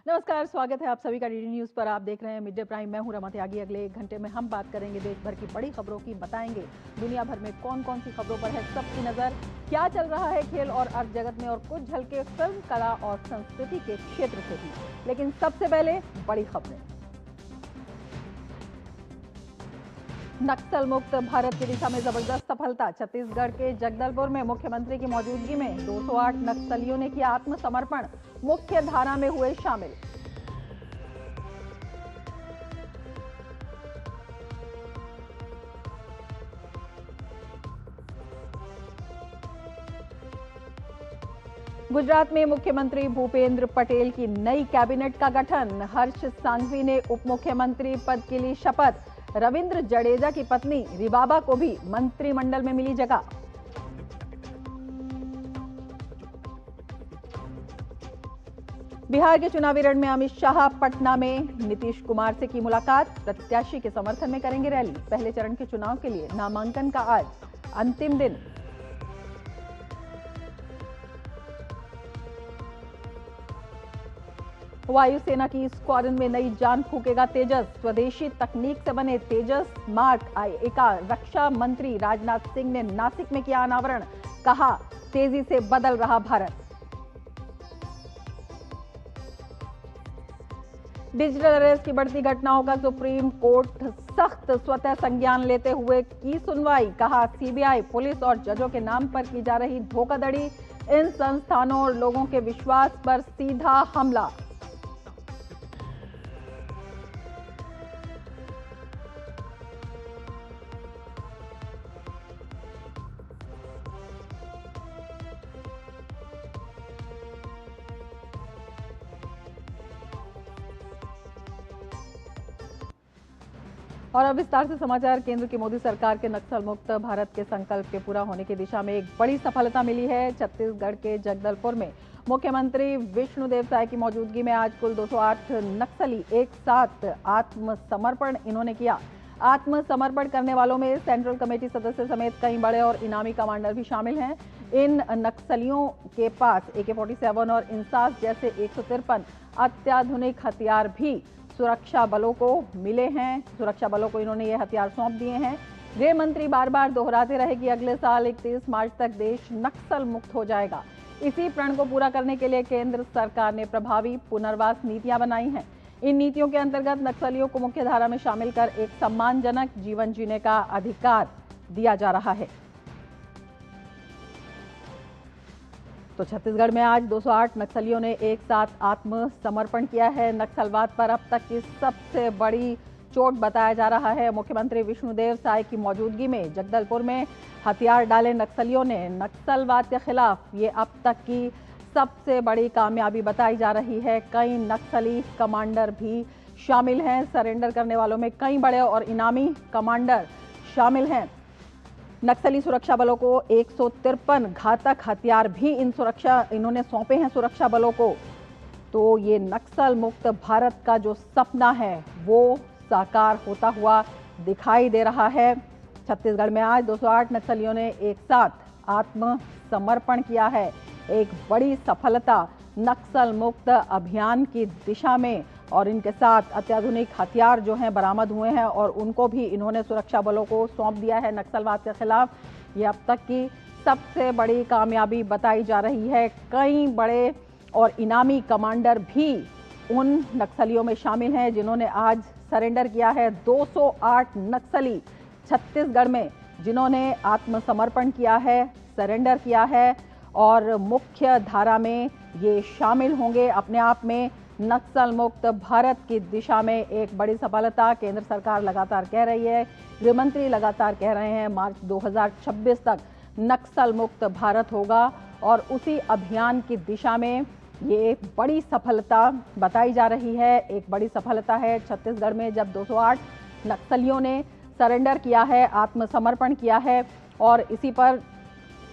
नमस्कार, स्वागत है आप सभी का डीडी न्यूज पर। आप देख रहे हैं मिड डे प्राइम। मैं हूं रमा त्यागी। अगले 1 घंटे में हम बात करेंगे देश भर की बड़ी खबरों की, बताएंगे दुनिया भर में कौन कौन सी खबरों पर है सबकी नजर, क्या चल रहा है खेल और अर्थ जगत में, और कुछ झलके फिल्म, कला और संस्कृति के क्षेत्र से भी। लेकिन सबसे पहले बड़ी खबरें। नक्सल मुक्त भारत की दिशा में जबरदस्त सफलता। छत्तीसगढ़ के जगदलपुर में मुख्यमंत्री की मौजूदगी में 208 नक्सलियों ने किया आत्मसमर्पण, मुख्य धारा में हुए शामिल। गुजरात में मुख्यमंत्री भूपेंद्र पटेल की नई कैबिनेट का गठन। हर्ष सांघवी ने उप मुख्यमंत्री पद के लिए शपथ। रविंद्र जडेजा की पत्नी रिबाबा को भी मंत्रिमंडल में मिली जगह। बिहार के चुनावी रण में अमित शाह पटना में नीतीश कुमार से की मुलाकात। प्रत्याशी के समर्थन में करेंगे रैली। पहले चरण के चुनाव के लिए नामांकन का आज अंतिम दिन। वायुसेना की स्क्वाड्रन में नई जान फूकेगा तेजस। स्वदेशी तकनीक से बने तेजस मार्क आई का रक्षा मंत्री राजनाथ सिंह ने नासिक में किया अनावरण। कहा, तेजी से बदल रहा भारत। डिजिटल अरेस्ट की बढ़ती घटनाओं का सुप्रीम कोर्ट सख्त स्वतः संज्ञान लेते हुए की सुनवाई। कहा, सीबीआई, पुलिस और जजों के नाम पर की जा रही धोखाधड़ी इन संस्थानों और लोगों के विश्वास पर सीधा हमला। और अब विस्तार से समाचार। केंद्र की मोदी सरकार के नक्सल मुक्त भारत के संकल्प के पूरा होने की दिशा में एक बड़ी सफलता मिली है। छत्तीसगढ़ के जगदलपुर में मुख्यमंत्री विष्णुदेव साय की मौजूदगी में आज कुल 208 नक्सली एक साथ आत्मसमर्पण इन्होंने किया। आत्मसमर्पण करने वालों में सेंट्रल कमेटी सदस्य समेत कई बड़े और इनामी कमांडर भी शामिल हैं। इन नक्सलियों के पास AK-47 और इंसास जैसे 153 अत्याधुनिक हथियार भी सुरक्षा बलों को मिले हैं। सुरक्षा बलों को इन्होंने ये हथियार सौंप दिए हैं। गृह मंत्री बार बार दोहराते रहे कि अगले साल 31 मार्च तक देश नक्सल मुक्त हो जाएगा। इसी प्रण को पूरा करने के लिए केंद्र सरकार ने प्रभावी पुनर्वास नीतियां बनाई हैं। इन नीतियों के अंतर्गत नक्सलियों को मुख्य धारा में शामिल कर एक सम्मानजनक जीवन जीने का अधिकार दिया जा रहा है। तो छत्तीसगढ़ में आज 208 नक्सलियों ने एक साथ आत्मसमर्पण किया है। नक्सलवाद पर अब तक की सबसे बड़ी चोट बताया जा रहा है। मुख्यमंत्री विष्णुदेव साय की मौजूदगी में जगदलपुर में हथियार डाले नक्सलियों ने नक्सलवाद के खिलाफ ये अब तक की सबसे बड़ी कामयाबी बताई जा रही है। कई नक्सली कमांडर भी शामिल हैं। सरेंडर करने वालों में कई बड़े और इनामी कमांडर शामिल हैं। नक्सली सुरक्षा बलों को 153 घातक हथियार भी इन्होंने सौंपे हैं सुरक्षा बलों को। तो ये नक्सल मुक्त भारत का जो सपना है वो साकार होता हुआ दिखाई दे रहा है। छत्तीसगढ़ में आज 208 नक्सलियों ने एक साथ आत्मसमर्पण किया है। एक बड़ी सफलता नक्सल मुक्त अभियान की दिशा में, और इनके साथ अत्याधुनिक हथियार जो हैं बरामद हुए हैं और उनको भी इन्होंने सुरक्षा बलों को सौंप दिया है नक्सलवाद के खिलाफ। ये अब तक की सबसे बड़ी कामयाबी बताई जा रही है। कई बड़े और इनामी कमांडर भी उन नक्सलियों में शामिल हैं जिन्होंने आज सरेंडर किया है। 208 नक्सली छत्तीसगढ़ में जिन्होंने आत्मसमर्पण किया है, सरेंडर किया है और मुख्य धारा में ये शामिल होंगे। अपने आप में नक्सल मुक्त भारत की दिशा में एक बड़ी सफलता केंद्र सरकार लगातार कह रही है। गृह मंत्री लगातार कह रहे हैं मार्च 2026 तक नक्सल मुक्त भारत होगा, और उसी अभियान की दिशा में ये एक बड़ी सफलता बताई जा रही है। एक बड़ी सफलता है छत्तीसगढ़ में जब 208 नक्सलियों ने सरेंडर किया है, आत्मसमर्पण किया है। और इसी पर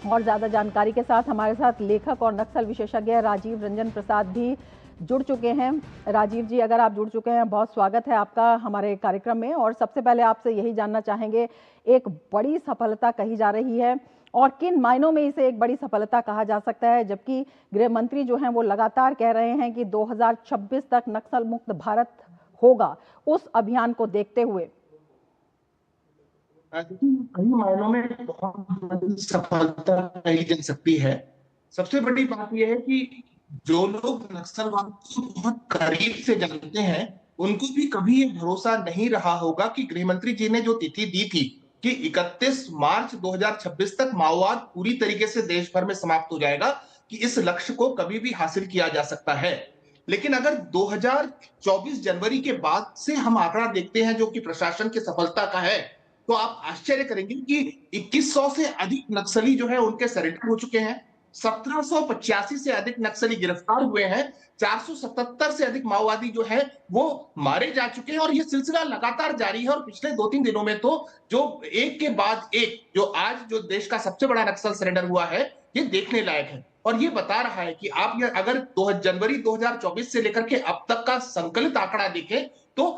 और ज़्यादा जानकारी के साथ हमारे साथ लेखक और नक्सल विशेषज्ञ राजीव रंजन प्रसाद भी जुड़ चुके हैं। राजीव जी, अगर आप जुड़ चुके हैं, बहुत स्वागत है आपका हमारे कार्यक्रम में। और सबसे पहले आपसे यही जानना चाहेंगे, एक बड़ी सफलता कही जा रही है और किन मायनों में इसे एक बड़ी सफलता कहा जा सकता है, जबकि गृह मंत्री जो हैं वो लगातार कह रहे हैं कि 2026 तक नक्सल मुक्त भारत होगा, उस अभियान को देखते हुए? कई मायनों में बहुत बड़ी सफलता कही जा सकती है। सबसे बड़ी बात यह है कि जो लोग नक्सलवाद को बहुत करीब से जानते हैं, उनको भी कभी ये भरोसा नहीं रहा होगा कि गृहमंत्री जी ने जो तिथि दी थी कि 31 मार्च 2026 तक माओवाद पूरी तरीके से देश भर में समाप्त हो जाएगा, कि इस लक्ष्य को कभी भी हासिल किया जा सकता है। लेकिन अगर 2024 जनवरी के बाद से हम आंकड़ा देखते हैं जो कि प्रशासन की सफलता का है, तो आप आश्चर्य करेंगे कि 2100 से अधिक नक्सली जो है उनके सरेंडर हो चुके हैं, 1785 से अधिक नक्सली गिरफ्तार हुए हैं, 477 से अधिक माओवादी जो है वो मारे जा चुके हैं, और ये सिलसिला लगातार जारी है। और पिछले 2-3 दिनों में तो जो एक के बाद एक जो आज जो देश का सबसे बड़ा नक्सल सरेंडर हुआ है, ये देखने लायक है। और ये बता रहा है कि आप ये अगर जनवरी 2024 से लेकर के अब तक का संकलित आंकड़ा देखें तो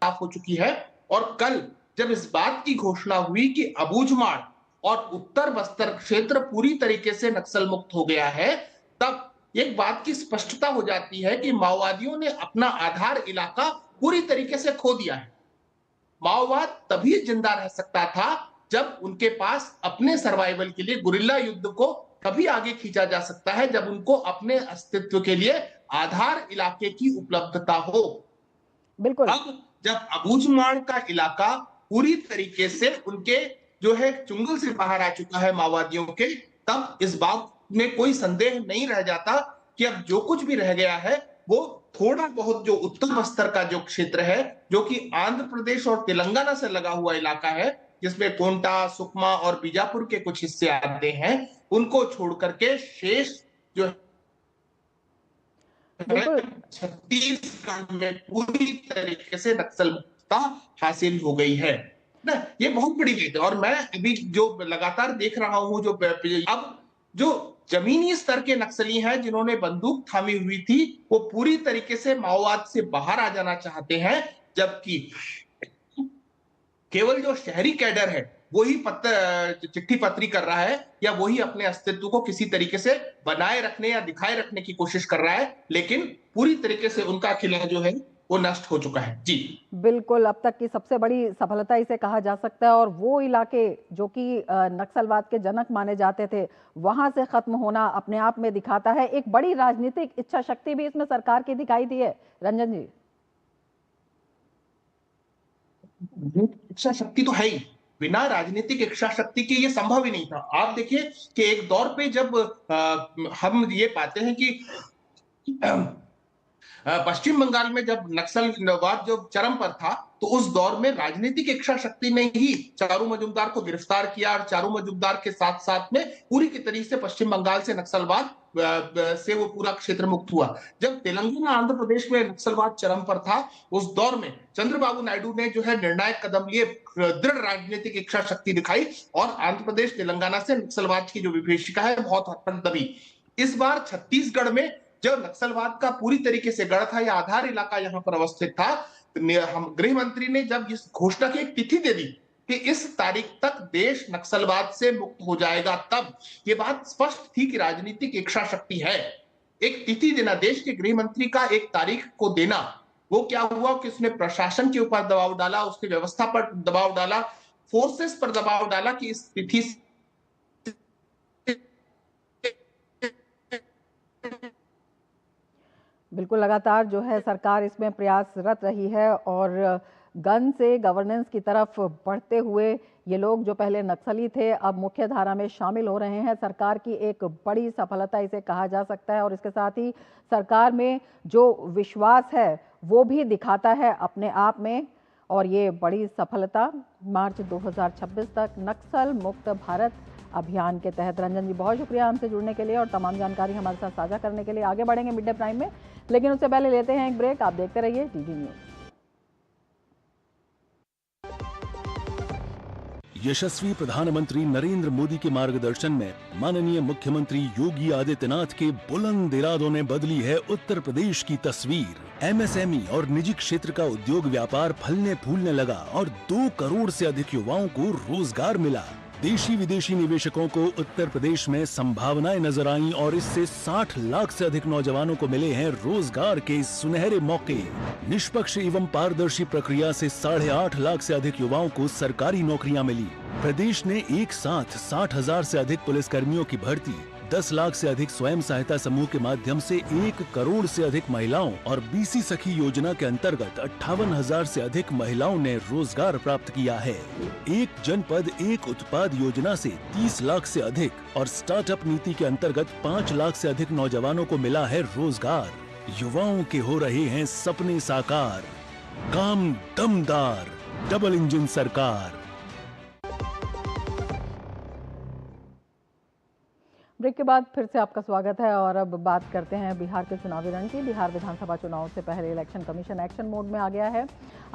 साफ हो चुकी है। और कल जब इस बात की घोषणा हुई कि अबूझमाड़ और उत्तर बस्तर क्षेत्र पूरी तरीके से नक्सल मुक्त हो गया है, तब एक बात की स्पष्टता हो जाती है कि माओवादियों ने अपना आधार इलाका पूरी तरीके से खो दिया है। माओवाद तभी जिंदा रह सकता था जब उनके पास अपने सर्वाइवल के लिए गुरिल्ला युद्ध को तभी आगे खींचा जा सकता है जब उनको अपने अस्तित्व के लिए आधार इलाके की उपलब्धता हो। बिल्कुल। अब जब अबूझमाड़ का इलाका पूरी तरीके से उनके जो है चुंगल से बाहर आ चुका है माओवादियों के, तब इस बात में कोई संदेह नहीं रह जाता कि अब जो कुछ भी रह गया है वो थोड़ा बहुत जो उत्तर बस्तर का जो क्षेत्र है, जो कि आंध्र प्रदेश और तेलंगाना से लगा हुआ इलाका है, जिसमें कोंटा, सुकमा और बीजापुर के कुछ हिस्से आते हैं, उनको छोड़ करके शेष जो छत्तीसगढ़ में पूरी तरीके से नक्सल मुक्तता हासिल हो गई है ना। ये बहुत बड़ी बात है। और मैं अभी जो लगातार देख रहा हूं जो अब जो जमीनी स्तर के नक्सली हैं जिन्होंने बंदूक थामी हुई थी, वो पूरी तरीके से माओवाद से बाहर आ जाना चाहते हैं, जबकि केवल जो शहरी कैडर है वही चिट्ठी पत्री कर रहा है, या वही अपने अस्तित्व को किसी तरीके से बनाए रखने या दिखाए रखने की कोशिश कर रहा है, लेकिन पूरी तरीके से उनका किला जो है वो नष्ट हो चुका है। जी बिल्कुल, अब तक की सबसे बड़ी सफलता इसे कहा जा सकता है। और वो इलाके जो कि नक्सलवाद के जनक माने जाते थे, वहां से खत्म होना अपने आप में दिखाता है एक बड़ी राजनीतिक इच्छा शक्ति भी इसमें सरकार की दिखाई दी है। रंजन जी, इच्छा शक्ति तो है ही, बिना राजनीतिक इच्छा शक्ति के ये संभव ही नहीं था। आप देखिए कि एक दौर पे जब हम ये पाते हैं कि पश्चिम बंगाल में जब नक्सलवाद जो चरम पर था, तो उस दौर में राजनीतिक इच्छा शक्ति ने ही चारू मजुमदार को गिरफ्तार किया, और चारू मजुमदार के साथ साथ में पूरी की तरीके से पश्चिम बंगाल से नक्सलवाद से वो पूरा क्षेत्र मुक्त हुआ। जब तेलंगाना आंध्र प्रदेश में नक्सलवाद चरम पर था, उस दौर में चंद्रबाबू नायडू ने जो है निर्णायक कदम लिए, दृढ़ राजनीतिक इच्छा शक्ति दिखाई, और आंध्र प्रदेश तेलंगाना से नक्सलवाद की जो विभीषिका है बहुत हद तक दबी। इस बार छत्तीसगढ़ में जब नक्सलवाद का पूरी तरीके से गढ़ था या आधार इलाका यहां पर अवस्थित था, हम गृह मंत्री ने जब इस घोषणा की एक तिथि दे दी कि इस तारीख तक देश नक्सलवाद से मुक्त हो जाएगा, तब ये बात स्पष्ट थी कि राजनीतिक इच्छा शक्ति है। एक तिथि देना, देश के गृह मंत्री का एक तारीख को देना, वो क्या हुआ कि उसने प्रशासन के ऊपर दबाव डाला, उसकी व्यवस्था पर दबाव डाला, फोर्सेस पर दबाव डाला कि इस तिथि बिल्कुल लगातार जो है सरकार इसमें प्रयासरत रही है, और गन से गवर्नेंस की तरफ बढ़ते हुए ये लोग जो पहले नक्सली थे अब मुख्य धारा में शामिल हो रहे हैं। सरकार की एक बड़ी सफलता इसे कहा जा सकता है, और इसके साथ ही सरकार में जो विश्वास है वो भी दिखाता है अपने आप में। और ये बड़ी सफलता मार्च 2026 तक नक्सल मुक्त भारत अभियान के तहत। रंजन जी, बहुत शुक्रिया हमसे जुड़ने के लिए और तमाम जानकारी हमारे साथ साझा करने के लिए। आगे बढ़ेंगे मिड डे प्राइम में, लेकिन उससे पहले लेते हैं एक ब्रेक। आप देखते रहिए टीवी न्यूज। यशस्वी प्रधानमंत्री नरेंद्र मोदी के मार्गदर्शन में माननीय मुख्यमंत्री योगी आदित्यनाथ के बुलंद इरादों ने बदली है उत्तर प्रदेश की तस्वीर। एमएसएमई और निजी क्षेत्र का उद्योग व्यापार फलने फूलने लगा और 2 करोड़ से अधिक युवाओं को रोजगार मिला। देशी विदेशी निवेशकों को उत्तर प्रदेश में संभावनाएं नजर आईं और इससे 60 लाख से अधिक नौजवानों को मिले हैं रोजगार के सुनहरे मौके। निष्पक्ष एवं पारदर्शी प्रक्रिया से 8.5 लाख से अधिक युवाओं को सरकारी नौकरियां मिली। प्रदेश ने एक साथ 60,000 से अधिक पुलिसकर्मियों की भर्ती, 10 लाख से अधिक स्वयं सहायता समूह के माध्यम से 1 करोड़ से अधिक महिलाओं और बीसी सखी योजना के अंतर्गत 58,000 से अधिक महिलाओं ने रोजगार प्राप्त किया है। एक जनपद एक उत्पाद योजना से 30 लाख से अधिक और स्टार्टअप नीति के अंतर्गत 5 लाख से अधिक नौजवानों को मिला है रोजगार। युवाओं के हो रहे हैं सपने साकार। काम दमदार, डबल इंजन सरकार। ब्रेक के बाद फिर से आपका स्वागत है और अब बात करते हैं बिहार के चुनावी रण की। बिहार विधानसभा चुनाव से पहले इलेक्शन कमीशन एक्शन मोड में आ गया है।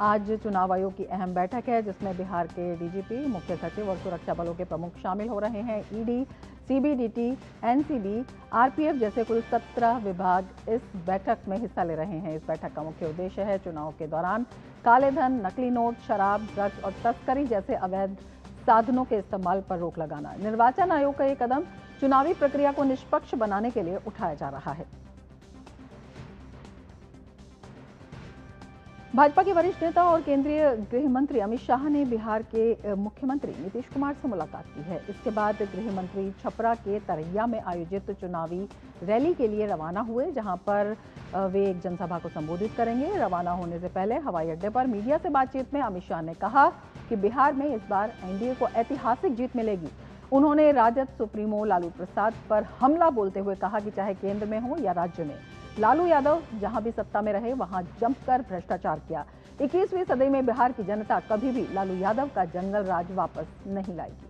आज चुनाव आयोग की अहम बैठक है जिसमें बिहार के डीजीपी, मुख्य सचिव और सुरक्षा बलों के प्रमुख शामिल हो रहे हैं। ईडी, सीबीडीटी, एनसीबी, आरपीएफ जैसे कुल 17 विभाग इस बैठक में हिस्सा ले रहे हैं। इस बैठक का मुख्य उद्देश्य है चुनाव के दौरान काले धन, नकली नोट, शराब, ड्रग्स और तस्करी जैसे अवैध साधनों के इस्तेमाल पर रोक लगाना। निर्वाचन आयोग का ये कदम चुनावी प्रक्रिया को निष्पक्ष बनाने के लिए उठाया जा रहा है। भाजपा के वरिष्ठ नेता और केंद्रीय गृह मंत्री अमित शाह ने बिहार के मुख्यमंत्री नीतीश कुमार से मुलाकात की है। इसके बाद गृह मंत्री छपरा के तरैया में आयोजित चुनावी रैली के लिए रवाना हुए, जहां पर वे एक जनसभा को संबोधित करेंगे। रवाना होने से पहले हवाई अड्डे पर मीडिया से बातचीत में अमित शाह ने कहा कि बिहार में इस बार एनडीए को ऐतिहासिक जीत मिलेगी। उन्होंने राजद सुप्रीमो लालू प्रसाद पर हमला बोलते हुए कहा कि चाहे केंद्र में हो या राज्य में, लालू यादव जहां भी सत्ता में रहे वहां जमकर भ्रष्टाचार किया। 21वीं सदी में बिहार की जनता कभी भी लालू यादव का जंगल राज वापस नहीं लाएगी।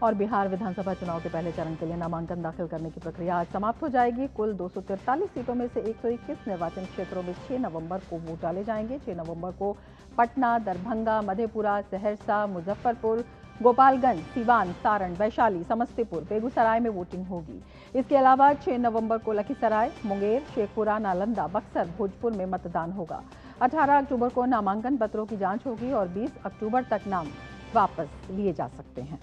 और बिहार विधानसभा चुनाव के पहले चरण के लिए नामांकन दाखिल करने की प्रक्रिया आज समाप्त हो जाएगी। कुल 243 सीटों में से 121 निर्वाचन क्षेत्रों में 6 नवंबर को वोट डाले जाएंगे। 6 नवंबर को पटना, दरभंगा, मधेपुरा, सहरसा, मुजफ्फरपुर, गोपालगंज, सीवान, सारण, वैशाली, समस्तीपुर, बेगूसराय में वोटिंग होगी। इसके अलावा 6 नवंबर को लखीसराय, मुंगेर, शेखपुरा, नालंदा, बक्सर, भोजपुर में मतदान होगा। 18 अक्टूबर को नामांकन पत्रों की जांच होगी और 20 अक्टूबर तक नाम वापस लिए जा सकते हैं।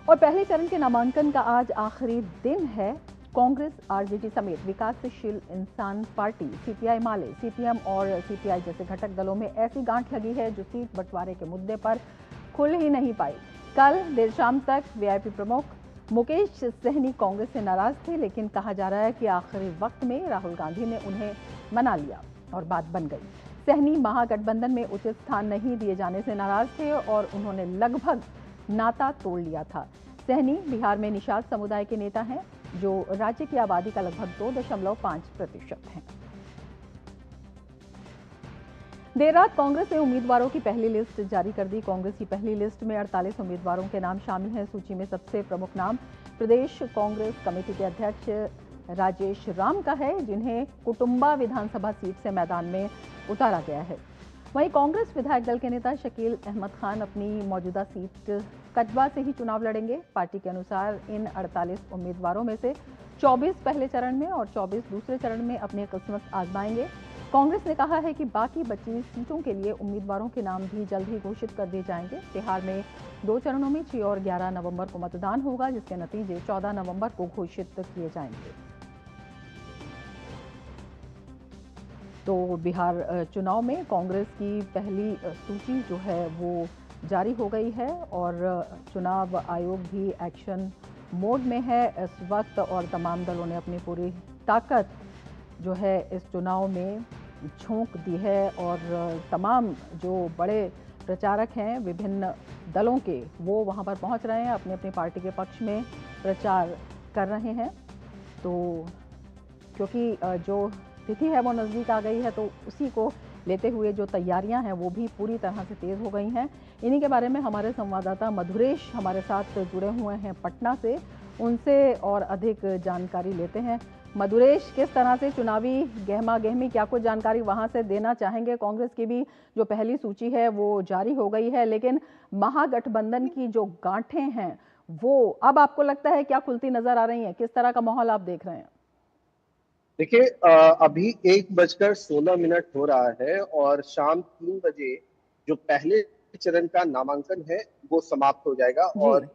और पहले चरण के नामांकन का आज आखिरी दिन है। कांग्रेस, आरजेडी समेत विकासशील इंसान पार्टी, सीपीआई माले, सीपीएम और सीपीआई जैसे घटक दलों में ऐसी गांठ लगी है जो सीट बंटवारे के मुद्दे पर खुल ही नहीं पाई। कल देर शाम तक वीआईपी प्रमुख मुकेश सहनी कांग्रेस से नाराज थे, लेकिन कहा जा रहा है कि आखिरी वक्त में राहुल गांधी ने उन्हें मना लिया और बात बन गई। सहनी महागठबंधन में उचित स्थान नहीं दिए जाने से नाराज थे और उन्होंने लगभग नाता तोड़ लिया था। सहनी बिहार में निषाद समुदाय के नेता हैं जो राज्य की आबादी का लगभग 2.5% है। देर रात कांग्रेस ने उम्मीदवारों की पहली लिस्ट जारी कर दी। कांग्रेस की पहली लिस्ट में 48 उम्मीदवारों के नाम शामिल हैं। सूची में सबसे प्रमुख नाम प्रदेश कांग्रेस कमेटी के अध्यक्ष राजेश राम का है, जिन्हें कुटुंबा विधानसभा सीट से मैदान में उतारा गया है। वहीं कांग्रेस विधायक दल के नेता शकील अहमद खान अपनी मौजूदा सीट कटवा से ही चुनाव लड़ेंगे। पार्टी के अनुसार इन 48 उम्मीदवारों में से 24 पहले चरण में और 24 दूसरे चरण में अपनी किस्मत आजमाएंगे। कांग्रेस ने कहा है कि बाकी बची सीटों के लिए उम्मीदवारों के नाम भी जल्द ही घोषित कर दिए जाएंगे। बिहार में 2 चरणों में 6 और 11 नवंबर को मतदान होगा, जिसके नतीजे 14 नवंबर को घोषित किए जाएंगे। तो बिहार चुनाव में कांग्रेस की पहली सूची जो है वो जारी हो गई है और चुनाव आयोग भी एक्शन मोड में है इस वक्त और तमाम दलों ने अपनी पूरी ताकत जो है इस चुनाव में झोंक दी है और तमाम जो बड़े प्रचारक हैं विभिन्न दलों के, वो वहां पर पहुंच रहे हैं, अपनी अपनी पार्टी के पक्ष में प्रचार कर रहे हैं। तो क्योंकि जो तिथि है वो नज़दीक आ गई है, तो उसी को लेते हुए जो तैयारियां हैं वो भी पूरी तरह से तेज़ हो गई हैं। इन्हीं के बारे में हमारे संवाददाता मधुरेश हमारे साथ जुड़े हुए हैं पटना से, उनसे और अधिक जानकारी लेते हैं। मधुरेश, किस तरह से चुनावी गहमा गहमी, क्या कुछ जानकारी वहां से देना चाहेंगे? कांग्रेस की भी जो पहली सूची है वो जारी हो गई है, लेकिन महागठबंधन की जो गांठें हैं वो अब आपको लगता है क्या खुलती नजर आ रही हैं? किस तरह का माहौल आप देख रहे हैं? देखिए, अभी 1:16 हो रहा है और शाम 3 बजे जो पहले चरण का नामांकन है वो समाप्त हो जाएगा। जी। और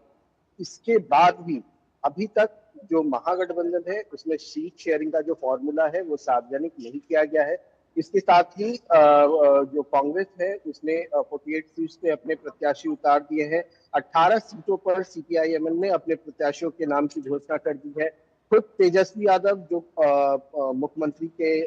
इसके बाद भी अभी तक जो महागठबंधन है उसमें सीट शेयरिंग का जो फॉर्मूला है वो सार्वजनिक नहीं किया गया है। इसके साथ ही जो कांग्रेस है उसने 48 सीट पे अपने प्रत्याशी उतार दिए हैं। 18 सीटों पर सीपीआईएमएल ने अपने प्रत्याशियों के नाम की घोषणा कर दी है। खुद तेजस्वी यादव जो मुख्यमंत्री के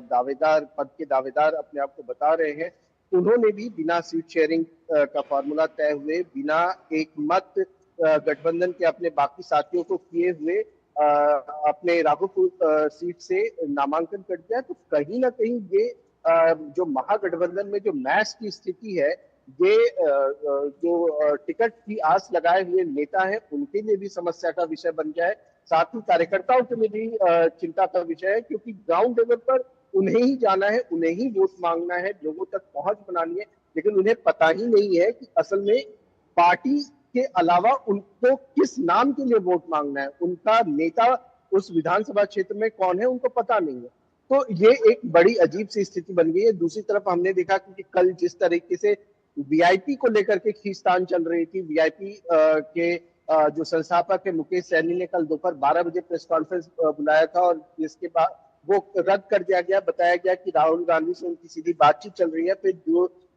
दावेदार पद के दावेदार अपने आप को बता रहे हैं, उन्होंने भी बिना सीट शेयरिंग का फॉर्मूला तय हुए, बिना एक मत गठबंधन के अपने बाकी साथियों को किए हुए अपने राघोपुर सीट से नामांकन कर दिया। तो कहीं ना कहीं ये जो महागठबंधन में जो मैच की स्थिति है, ये जो टिकट की आस लगाए हुए नेता है उनके लिए भी समस्या का विषय बन गया है। साथ ही कार्यकर्ताओं के लिए भी चिंता का विषय है, क्योंकि ग्राउंड लेवल पर उन्हें ही जाना है, उन्हें ही वोट मांगना है, लोगों तक पहुंच बनानी है, लेकिन उन्हें पता ही नहीं है कि असल में पार्टी के अलावा उनको किस नाम के लिए वोट मांगना है, उनका नेता उस विधानसभा क्षेत्र में कौन है उनको पता नहीं है। तो ये एक बड़ी अजीब सी स्थिति बन गई है। दूसरी तरफ हमने देखा कि कल जिस तरीके से वीआईपी को लेकर के खींचतान चल रही थी, वीआईपी के जो संस्थापक है मुकेश सैनी ने कल दोपहर 12 बजे प्रेस कॉन्फ्रेंस बुलाया था और इसके बाद वो रद्द कर दिया गया। बताया गया कि राहुल गांधी से उनकी सीधी बातचीत चल रही है। फिर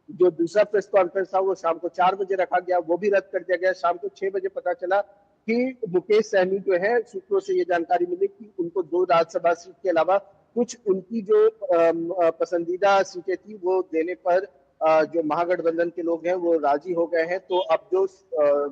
जो दूसरा प्रेस कॉन्फ्रेंस था वो शाम को 4 बजे रखा गया, वो भी रद्द कर दिया गया। शाम को 6 बजे पता चला कि मुकेश सहनी जो है, सूत्रों से ये जानकारी मिली कि उनको 2 राज्यसभा सीट के अलावा कुछ उनकी जो पसंदीदा सीटें थी वो देने पर जो महागठबंधन के लोग हैं वो राजी हो गए हैं। तो अब जो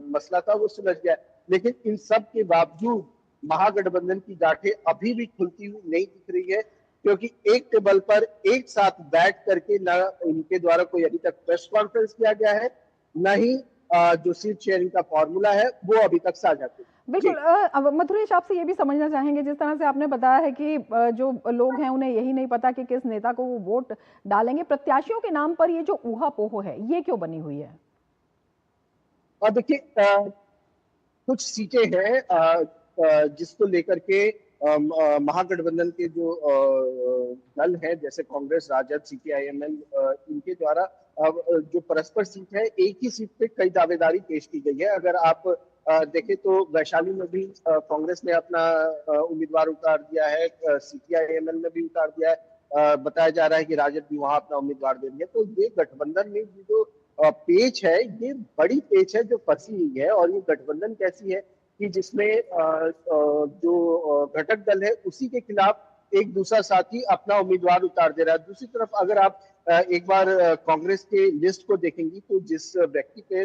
मसला था वो सुलझ गया। लेकिन इन सब के बावजूद महागठबंधन की गांठें अभी भी खुलती हुई नहीं दिख रही है, क्योंकि एक टेबल पर एक साथ बैठ करके न इनके द्वारा कोई अभी तक प्रेस कॉन्फ्रेंस किया गया है, न ही जो सीट शेयरिंग का फॉर्मूला है वो अभी तक साझा किया। बिल्कुल। अब मधुरेश, आपसे ये भी समझना चाहेंगे, जिस तरह से आपने बताया है कि जो लोग हैं उन्हें यही नहीं पता कि किस नेता को वो वोट डालेंगे, प्रत्याशियों के नाम पर ये जो ऊहापोह है ये क्यों बनी हुई है? और देखिए, कुछ सीटें हैं जिसको लेकर के महागठबंधन के जो दल हैं, जैसे कांग्रेस, राजद, सीपीआईएमएल, इनके द्वारा अब जो परस्पर सीट है, एक ही सीट पे कई दावेदारी पेश की गई है। अगर आप देखें तो वैशाली में भी कांग्रेस ने अपना उम्मीदवार उतार दिया है, सीपीआईएमएल ने भी उतार दिया है, बताया जा रहा है कि राजद भी वहां अपना उम्मीदवार दे रही है। तो ये गठबंधन में जो पेच है, ये बड़ी पेच है जो फंसी हुई है। और ये गठबंधन कैसी है कि जिसमें जो घटक दल है उसी के खिलाफ एक दूसरा साथी अपना उम्मीदवार उतार दे रहा है। दूसरी तरफ अगर आप एक बार कांग्रेस के लिस्ट को देखेंगी तो जिस व्यक्ति पे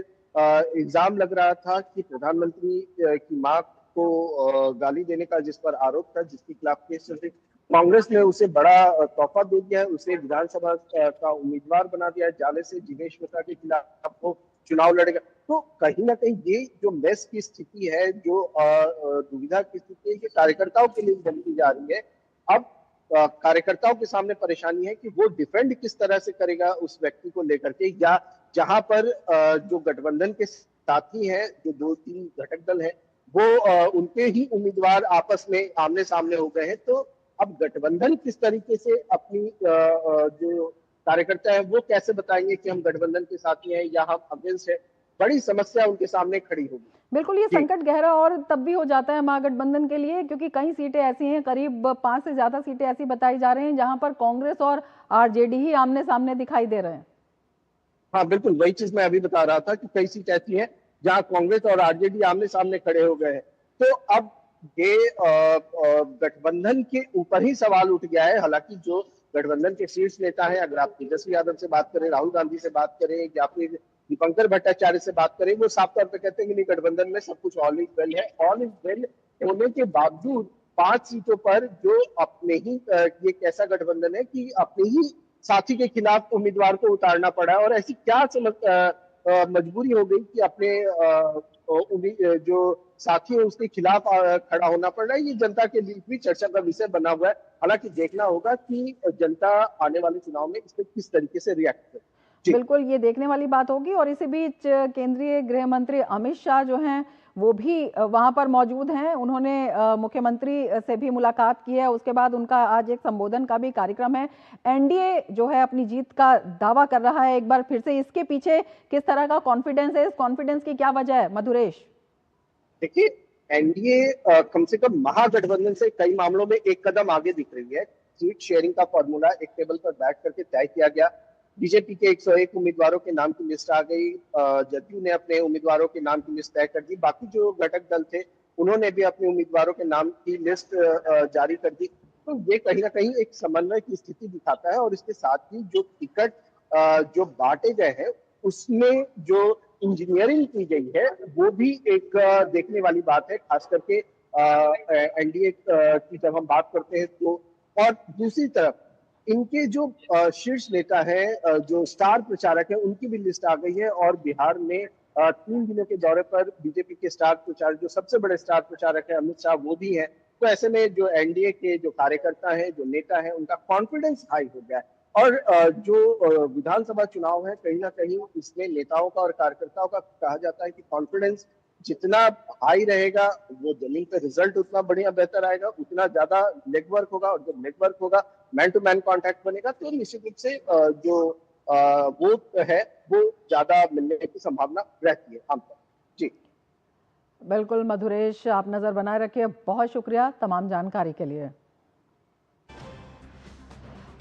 इल्जाम लग रहा था कि प्रधानमंत्री की मां को गाली देने का जिस पर आरोप था, जिसके खिलाफ केस चल रही, कांग्रेस ने उसे बड़ा तोहफा दे दिया है, उसे विधानसभा का उम्मीदवार बना दिया है। जाले से जिनेश मेहता के खिलाफ वो चुनाव लड़ेगा। तो कहीं ना कहीं ये जो मेस की स्थिति है, जो दुविधा की स्थिति है, ये कार्यकर्ताओं के लिए बनती जा रही है। अब कार्यकर्ताओं के सामने परेशानी है कि वो डिफेंड किस तरह से करेगा उस व्यक्ति को लेकर के, या जहां पर जो गठबंधन के साथी हैं, जो 2-3 घटक दल हैं, वो उनके ही उम्मीदवार आपस में आमने सामने हो गए हैं। तो अब गठबंधन किस तरीके से अपनी जो कार्यकर्ता है वो कैसे बताएंगे कि हम गठबंधन के साथी हैं या हम अगेंस्ट है, बड़ी समस्या उनके सामने खड़ी होगी। बिल्कुल, ये संकट गहरा और तब भी हो जाता है महागठबंधन के लिए, क्योंकि कई सीटें ऐसी हैं, करीब 5 से ज्यादा सीटें ऐसी बताई जा रही हैं जहां पर कांग्रेस और आरजेडी ही आमने सामने दिखाई दे रहे हैं। हाँ बिल्कुल, वही चीज मैं अभी बता रहा था कि कई सीट ऐसी हैं जहां कांग्रेस और आरजेडी आमने सामने खड़े हो गए हैं। तो अब ये गठबंधन के ऊपर ही सवाल उठ गया है। हालांकि जो गठबंधन के शीर्ष नेता हैं, अगर आप तेजस्वी यादव से बात करें, राहुल गांधी से बात करें या फिर दीपंकर भट्टाचार्य से बात करें, वो साफ तौर पर कहते हैं कि नहीं, गठबंधन में सब कुछ ऑल इज वेल है। ऑल इज वेल होने के बावजूद 5 सीटों पर जो अपने ही ये कैसा गठबंधन है कि अपने ही साथी के खिलाफ उम्मीदवार को उतारना पड़ा है। और ऐसी क्या मजबूरी हो गई कि अपने जो साथी है उसके खिलाफ खड़ा होना पड़ रहा है। ये जनता के लिए भी चर्चा का विषय बना हुआ है। हालांकि देखना होगा कि जनता आने वाले चुनाव में इस पर किस तरीके से रिएक्ट करे। बिल्कुल, ये देखने वाली बात होगी। और इसी बीच केंद्रीय गृह मंत्री अमित शाह जो हैं वो भी वहां पर मौजूद हैं। उन्होंने मुख्यमंत्री से भी मुलाकात की है। उसके बाद उनका आज एक संबोधन का भी कार्यक्रम है। एनडीए जो है अपनी जीत का दावा कर रहा है एक बार फिर से। इसके पीछे किस तरह का कॉन्फिडेंस है, इस कॉन्फिडेंस की क्या वजह है मधुरेश? देखिए, एनडीए कम से कम महागठबंधन से कई मामलों में एक कदम आगे दिख रही है। सीट शेयरिंग का फॉर्मूला एक टेबल पर बैठ करके तय किया गया। बीजेपी के 101 उम्मीदवारों के नाम की लिस्ट आ गई। जदयू ने अपने उम्मीदवारों के नाम की लिस्ट तय कर दी। बाकी जो घटक दल थे उन्होंने भी अपने उम्मीदवारों के नाम की लिस्ट जारी कर दी। तो ये कहीं ना कहीं एक समन्वय की स्थिति दिखाता है। और इसके साथ ही जो टिकट जो बांटे गए हैं उसमें जो इंजीनियरिंग की गई है वो भी एक देखने वाली बात है, खास करके एनडीए की जब हम बात करते हैं तो। और दूसरी तरफ इनके जो शीर्ष नेता है, जो स्टार प्रचारक है, उनकी भी लिस्ट आ गई है। और बिहार में 3 दिनों के दौरे पर बीजेपी के स्टार प्रचारक, जो सबसे बड़े स्टार प्रचारक है अमित शाह, वो भी है। तो ऐसे में जो एनडीए के जो कार्यकर्ता हैं, जो नेता हैं, उनका कॉन्फिडेंस हाई हो गया है। और जो विधानसभा चुनाव है, कहीं ना कहीं इसमें नेताओं का और कार्यकर्ताओं का कहा जाता है कि कॉन्फिडेंस जितना हाई रहेगा वो जमीन पे रिजल्ट उतना बढ़िया बेहतर आएगा, उतना ज्यादा लेगवर्क होगा। और जब लेगवर्क होगा, मैन टू मैन कांटेक्ट बनेगा, तो निश्चित रूप से जो वोट है वो ज्यादा मिलने की संभावना रहती है आमतौर। जी बिल्कुल मधुरेश, आप नजर बनाए रखिए। बहुत शुक्रिया तमाम जानकारी के लिए।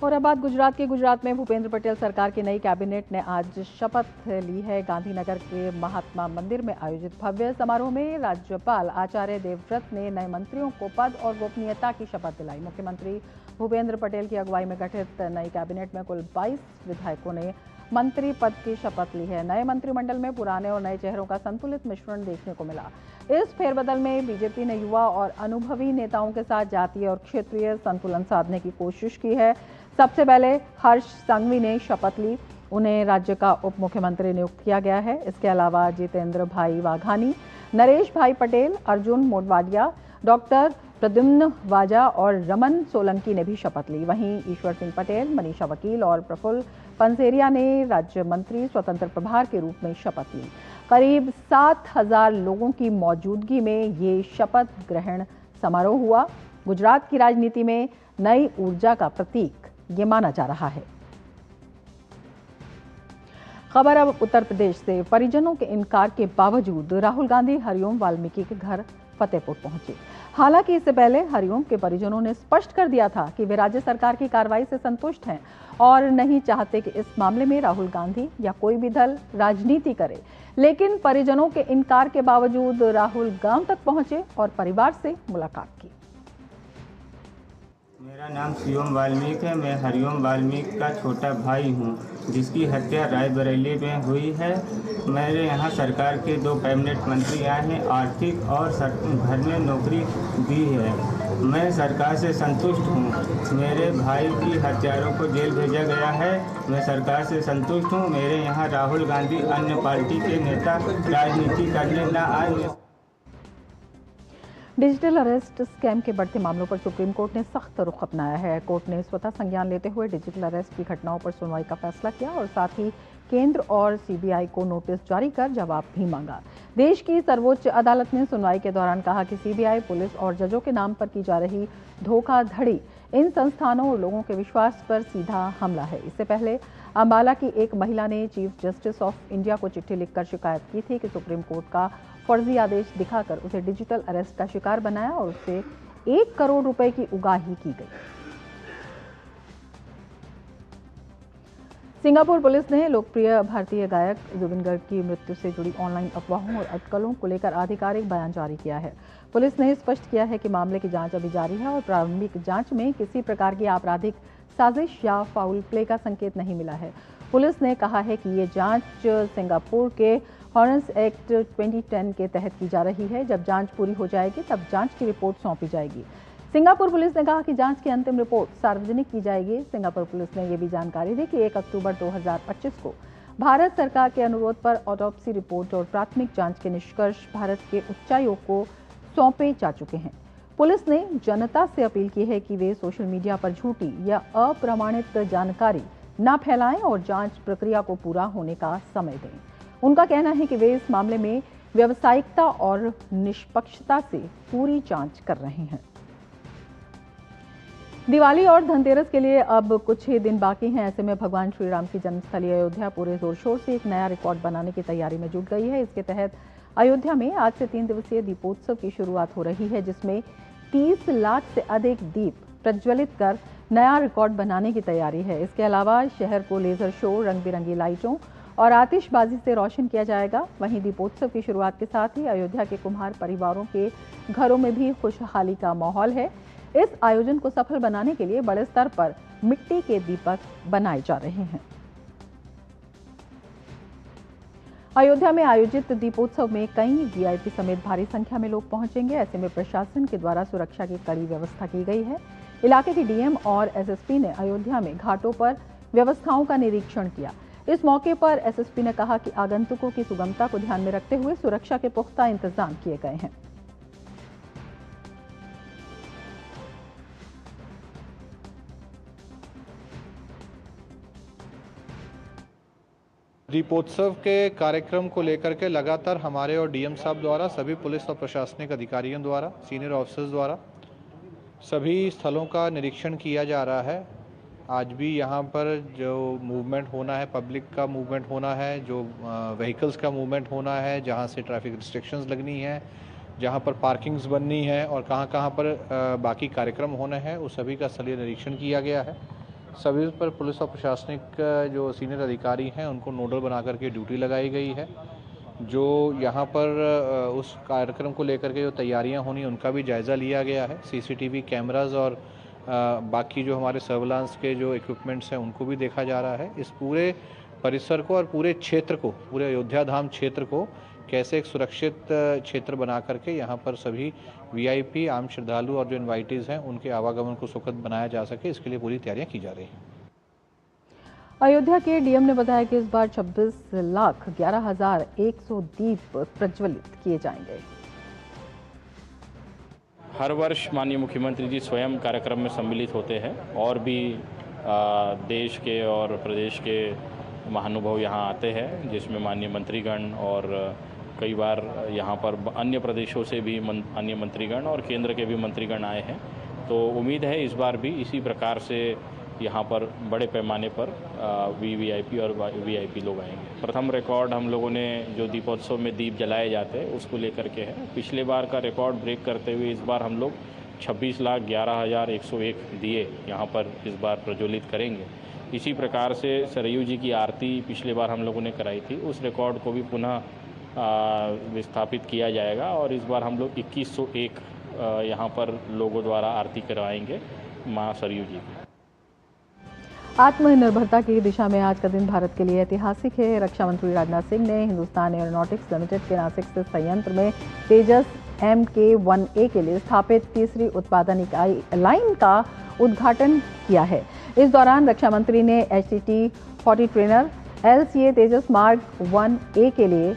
और अब बात गुजरात की। गुजरात में भूपेंद्र पटेल सरकार की नई कैबिनेट ने आज शपथ ली है। गांधीनगर के महात्मा मंदिर में आयोजित भव्य समारोह में राज्यपाल आचार्य देवव्रत ने नए मंत्रियों को पद और गोपनीयता की शपथ दिलाई। मुख्यमंत्री भूपेंद्र पटेल की अगुवाई में गठित नई कैबिनेट में कुल 22 विधायकों ने मंत्री पद की शपथ ली है। नए मंत्रिमंडल में पुराने और नए चेहरों का संतुलित मिश्रण देखने को मिला। इस फेरबदल में बीजेपी ने युवा और अनुभवी नेताओं के साथ जातीय और क्षेत्रीय संतुलन साधने की कोशिश की है। सबसे पहले हर्ष संघवी ने शपथ ली। उन्हें राज्य का उप मुख्यमंत्री नियुक्त किया गया है। इसके अलावा जितेंद्र भाई वाघानी, नरेश भाई पटेल, अर्जुन मोडवाडिया, डॉक्टर प्रद्युम्न वाजा और रमन सोलंकी ने भी शपथ ली। वहीं ईश्वर सिंह पटेल, मनीषा वकील और प्रफुल्ल पंसेरिया ने राज्य मंत्री स्वतंत्र प्रभार के रूप में शपथ ली। करीब 7,000 लोगों की मौजूदगी में ये शपथ ग्रहण समारोह हुआ। गुजरात की राजनीति में नई ऊर्जा का प्रतीक ये माना जा रहा है। खबर अब उत्तर प्रदेश से। परिजनों के इनकार के बावजूद राहुल गांधी हरिओम वाल्मीकि के घर फतेहपुर पहुंचे। हालांकि इससे पहले हरिओम के परिजनों ने स्पष्ट कर दिया था कि वे राज्य सरकार की कार्रवाई से संतुष्ट हैं और नहीं चाहते कि इस मामले में राहुल गांधी या कोई भी दल राजनीति करे। लेकिन परिजनों के इनकार के बावजूद राहुल गांव तक पहुंचे और परिवार से मुलाकात की। मेरा नाम शिवम वाल्मीकि है। मैं हरिओम वाल्मीकि का छोटा भाई हूँ, जिसकी हत्या रायबरेली में हुई है। मेरे यहाँ सरकार के 2 कैबिनेट मंत्री आए हैं, आर्थिक और घर में नौकरी दी है। मैं सरकार से संतुष्ट हूँ। मेरे भाई की हत्यारों को जेल भेजा गया है। मैं सरकार से संतुष्ट हूँ। मेरे यहाँ राहुल गांधी अन्य पार्टी के नेता राजनीति करने न आए। डिजिटल अरेस्ट स्कैम के बढ़ते मामलों पर सुप्रीम कोर्ट ने सख्त रुख अपनाया है। कोर्ट ने स्वतः संज्ञान लेते हुए डिजिटल अरेस्ट की घटनाओं पर सुनवाई का फैसला किया और साथ ही केंद्र और सीबीआई को नोटिस जारी कर जवाब भी मांगा। देश की सर्वोच्च अदालत ने सुनवाई के दौरान कहा कि सीबीआई, पुलिस और जजों के नाम पर की जा रही धोखाधड़ी इन संस्थानों और लोगों के विश्वास पर सीधा हमला है। इससे पहले अंबाला की एक महिला ने चीफ जस्टिस ऑफ इंडिया को चिट्ठी लिखकर शिकायत की थी कि सुप्रीम कोर्ट का फर्जी आदेश दिखाकर उसे डिजिटल अरेस्ट का शिकार बनाया और उससे 1 करोड़ रुपए की उगाही की गई। सिंगापुर पुलिस ने लोकप्रिय भारतीय गायक जुबिन गर्ग की मृत्यु से जुड़ी ऑनलाइन अफवाहों और अटकलों को लेकर आधिकारिक बयान जारी किया है। पुलिस ने स्पष्ट किया है कि मामले की जांच अभी जारी है और प्रारंभिक जांच में किसी प्रकार की आपराधिक साजिश या फाउल प्ले का संकेत नहीं मिला है। पुलिस ने कहा है कि ये जांच सिंगापुर के हॉर्नेस एक्ट 2010 के तहत की जा रही है। जब जांच पूरी हो जाएगी तब जांच की रिपोर्ट सौंपी जाएगी। सिंगापुर पुलिस ने कहा कि जांच की अंतिम रिपोर्ट सार्वजनिक की जाएगी। सिंगापुर पुलिस ने यह भी जानकारी दी कि 1 अक्टूबर 2025 को भारत सरकार के अनुरोध पर ऑटोप्सी रिपोर्ट और प्राथमिक जांच के निष्कर्ष भारत के उच्चायोग को सौंपे जा चुके हैं। पुलिस ने जनता से अपील की है कि वे सोशल मीडिया पर झूठी या अप्रमाणित जानकारी न फैलाएं और जांच प्रक्रिया को पूरा होने का समय दें। उनका कहना है कि वे इस मामले में व्यावसायिकता और निष्पक्षता से पूरी जांच कर रहे हैं। दिवाली और धनतेरस के लिए अब कुछ ही दिन बाकी हैं। ऐसे में भगवान श्री राम की जन्मस्थली अयोध्या पूरे जोर शोर से एक नया रिकॉर्ड बनाने की तैयारी में जुट गई है। इसके तहत अयोध्या में आज से 3 दिवसीय दीपोत्सव की शुरुआत हो रही है, जिसमें 30 लाख से अधिक दीप प्रज्वलित कर नया रिकॉर्ड बनाने की तैयारी है। इसके अलावा शहर को लेजर शो, रंग बिरंगी लाइटों और आतिशबाजी से रोशन किया जाएगा। वहीं दीपोत्सव की शुरुआत के साथ ही अयोध्या के कुम्हार परिवारों के घरों में भी खुशहाली का माहौल है। इस आयोजन को सफल बनाने के लिए बड़े स्तर पर मिट्टी के दीपक बनाए जा रहे हैं। अयोध्या में आयोजित दीपोत्सव में कई वीआईपी समेत भारी संख्या में लोग पहुंचेंगे। ऐसे में प्रशासन के द्वारा सुरक्षा की कड़ी व्यवस्था की गई है। इलाके के डीएम और एसएसपी ने अयोध्या में घाटों पर व्यवस्थाओं का निरीक्षण किया। इस मौके पर एसएसपी ने कहा कि आगंतुकों की सुगमता को ध्यान में रखते हुए सुरक्षा के पुख्ता इंतजाम किए गए हैं। दीपोत्सव के कार्यक्रम को लेकर के लगातार हमारे और डीएम साहब द्वारा, सभी पुलिस और प्रशासनिक अधिकारियों द्वारा, सीनियर ऑफिसर्स द्वारा सभी स्थलों का निरीक्षण किया जा रहा है। आज भी यहाँ पर जो मूवमेंट होना है, पब्लिक का मूवमेंट होना है, जो व्हीकल्स का मूवमेंट होना है, जहाँ से ट्रैफिक रिस्ट्रिक्शंस लगनी है, जहाँ पर पार्किंग्स बननी है और कहाँ पर बाकी कार्यक्रम होने हैं, उस सभी का स्थलीय निरीक्षण किया गया है। सभी पर पुलिस और प्रशासनिक जो सीनियर अधिकारी हैं उनको नोडल बना करके ड्यूटी लगाई गई है। जो यहाँ पर उस कार्यक्रम को लेकर के जो तैयारियां होनी उनका भी जायज़ा लिया गया है। सीसीटीवी कैमरास और बाकी जो हमारे सर्विलांस के जो इक्विपमेंट्स हैं उनको भी देखा जा रहा है। इस पूरे परिसर को और पूरे क्षेत्र को, पूरे अयोध्या धाम क्षेत्र को कैसे एक सुरक्षित क्षेत्र बना करके यहाँ पर सभी वीआईपी, आम श्रद्धालु और जो इनवाइटीज हैं उनके आवागमन को सुखद बनाया जा सके, इसके लिए पूरी तैयारियां की जा रही हैं। अयोध्या के डीएम ने बताया कि इस बार 26,11,100 दीप प्रज्वलित किए जाएंगे। हर वर्ष माननीय मुख्यमंत्री जी स्वयं कार्यक्रम में सम्मिलित होते हैं और भी देश के और प्रदेश के महानुभाव यहाँ आते हैं, जिसमें माननीय मंत्रीगण और कई बार यहाँ पर अन्य प्रदेशों से भी अन्य मंत्रीगण और केंद्र के भी मंत्रीगण आए हैं। तो उम्मीद है इस बार भी इसी प्रकार से यहाँ पर बड़े पैमाने पर वीवीआईपी और वीआईपी लोग आएंगे। प्रथम रिकॉर्ड हम लोगों ने जो दीपोत्सव में दीप जलाए जाते हैं उसको लेकर के है। पिछले बार का रिकॉर्ड ब्रेक करते हुए इस बार हम लोग 26,11,101 दिए यहाँ पर इस बार प्रज्वलित करेंगे। इसी प्रकार से सरयू जी की आरती पिछले बार हम लोगों ने कराई थी, उस रिकॉर्ड को भी पुनः विस्थापित किया जाएगा और इस बार हम लोग 2101 यहाँ पर लोगों द्वारा आरती करवाएंगे माँ सरयू जी की। आत्मनिर्भरता की दिशा में आज का दिन भारत के लिए ऐतिहासिक है। रक्षा मंत्री राजनाथ सिंह ने हिंदुस्तान एरोनॉटिक्स लिमिटेड के नासिक स्थित संयंत्र में तेजस MK-1A के लिए स्थापित तीसरी उत्पादन इकाई लाइन का उद्घाटन किया है। इस दौरान रक्षा मंत्री ने HTT-40 ट्रेनर LCA तेजस मार्क 1A के लिए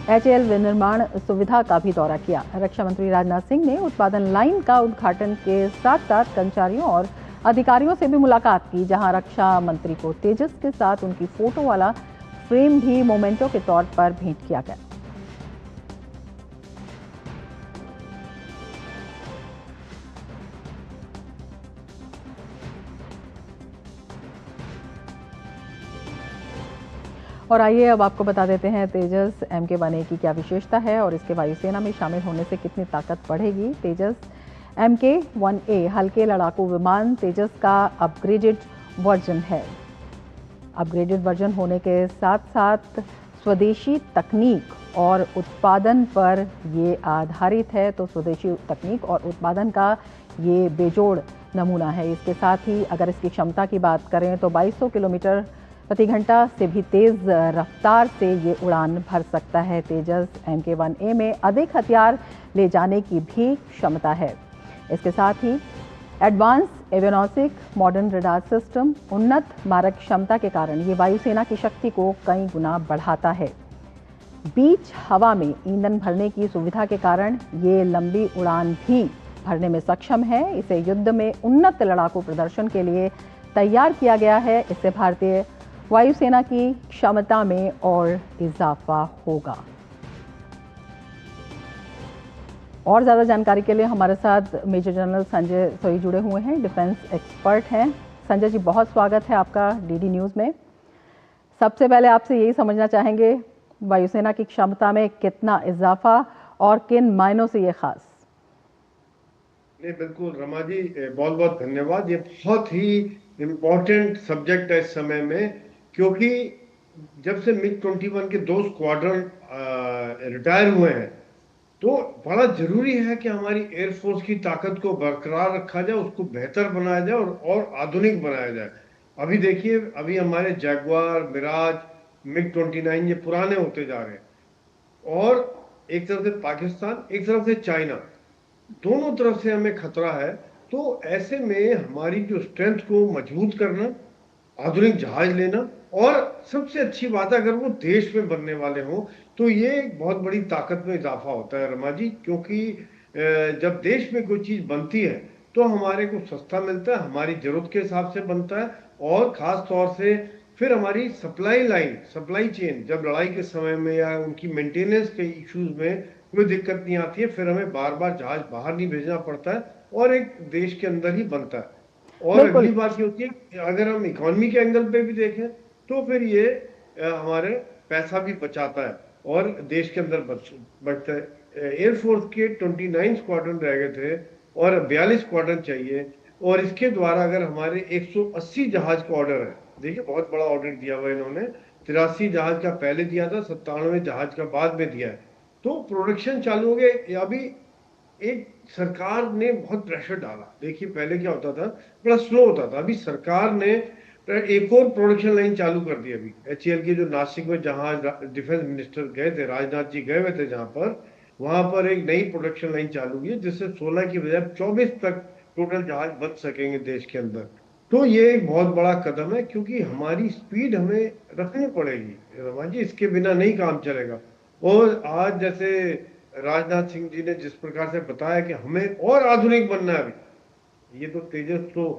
HAL विनिर्माण सुविधा का भी दौरा किया। रक्षा मंत्री राजनाथ सिंह ने उत्पादन लाइन का उद्घाटन के साथ साथ कर्मचारियों और अधिकारियों से भी मुलाकात की, जहां रक्षा मंत्री को तेजस के साथ उनकी फोटो वाला फ्रेम भी मोमेंटो के तौर पर भेंट किया गया। और आइए अब आपको बता देते हैं तेजस MK-1A की क्या विशेषता है और इसके वायुसेना में शामिल होने से कितनी ताकत बढ़ेगी। तेजस MK-1A हल्के लड़ाकू विमान तेजस का अपग्रेडेड वर्जन है। अपग्रेडेड वर्जन होने के साथ साथ स्वदेशी तकनीक और उत्पादन पर ये आधारित है, तो स्वदेशी तकनीक और उत्पादन का ये बेजोड़ नमूना है। इसके साथ ही अगर इसकी क्षमता की बात करें तो 2200 किलोमीटर प्रति घंटा से भी तेज रफ्तार से ये उड़ान भर सकता है। तेजस MK-1A में अधिक हथियार ले जाने की भी क्षमता है। इसके साथ ही advance avionics, modern radar system, उन्नत मारक क्षमता के कारण ये वायुसेना की शक्ति को कई गुना बढ़ाता है। बीच हवा में ईंधन भरने की सुविधा के कारण ये लंबी उड़ान भी भरने में सक्षम है। इसे युद्ध में उन्नत लड़ाकू प्रदर्शन के लिए तैयार किया गया है। इससे भारतीय वायुसेना की क्षमता में और इजाफा होगा। और ज़्यादा जानकारी के लिए हमारे साथ मेजर जनरल संजय सोई जुड़े हुए हैं, डिफेंस एक्सपर्ट हैं। संजय जी, बहुत स्वागत है आपका डीडी न्यूज़ में। सबसे पहले आपसे यही समझना चाहेंगे, वायुसेना की क्षमता में कितना इजाफा और किन मायनों से ये खास? नहीं, बिल्कुल रमा जी, बहुत बहुत धन्यवाद। ये बहुत ही इम्पोर्टेंट सब्जेक्ट है इस समय में, क्योंकि जब से MiG-21 के 2 स्क्वाड्रन रिटायर हुए हैं, तो बड़ा जरूरी है कि हमारी एयरफोर्स की ताकत को बरकरार रखा जाए, उसको बेहतर बनाया जाए और आधुनिक बनाया जाए। अभी देखिए, अभी हमारे जैगवार, मिराज, MiG-29 ये पुराने होते जा रहे हैं, और एक तरफ से पाकिस्तान, एक तरफ से चाइना, दोनों तरफ से हमें खतरा है। तो ऐसे में हमारी जो स्ट्रेंथ को मजबूत करना, आधुनिक जहाज लेना, और सबसे अच्छी बात है अगर वो देश में बनने वाले हों, तो ये एक बहुत बड़ी ताकत में इजाफा होता है रमा जी। क्योंकि जब देश में कोई चीज बनती है तो हमारे को सस्ता मिलता है, हमारी जरूरत के हिसाब से बनता है, और खास तौर से फिर हमारी सप्लाई लाइन, सप्लाई चेन, जब लड़ाई के समय में या उनकी मेंटेनेंस के इश्यूज में कोई दिक्कत नहीं आती है, फिर हमें बार बार जहाज बाहर नहीं भेजना पड़ता है और एक देश के अंदर ही बनता है। और अगली बात ये होती है, अगर हम इकोनॉमी के एंगल पे भी देखें तो फिर ये हमारे पैसा भी बचाता है और देश के अंदर बचता है। एयरफोर्स के 29 स्क्वाड्रन रह गए थे और 42 स्क्वाड्रन चाहिए, और इसके द्वारा अगर हमारे 180 जहाज का ऑर्डर है, देखिए बहुत बड़ा ऑर्डर दिया हुआ है इन्होंने, 83 जहाज का पहले दिया था, 97 जहाज का बाद में दिया है, तो प्रोडक्शन चालू हो गए। अभी एक सरकार ने बहुत प्रेशर डाला। देखिए पहले क्या होता था, बड़ा स्लो होता था, अभी सरकार ने एक और प्रोडक्शन लाइन चालू कर दी। अभी HAL के जो नासिक में जहां डिफेंस मिनिस्टर गए थे, राजनाथ जी गए हुए थे जहां पर, वहां पर एक नई प्रोडक्शन लाइन चालू हुई है, जिससे 16 की बजाय 24 तक टोटल जहाज बन सकेंगे देश के अंदर। तो ये एक बहुत बड़ा कदम है, क्योंकि हमारी स्पीड हमें रखनी पड़ेगी रमा जी, इसके बिना नहीं काम चलेगा। और आज जैसे राजनाथ सिंह जी ने जिस प्रकार से बताया कि हमें और आधुनिक बनना है, अभी ये तो तेजस तो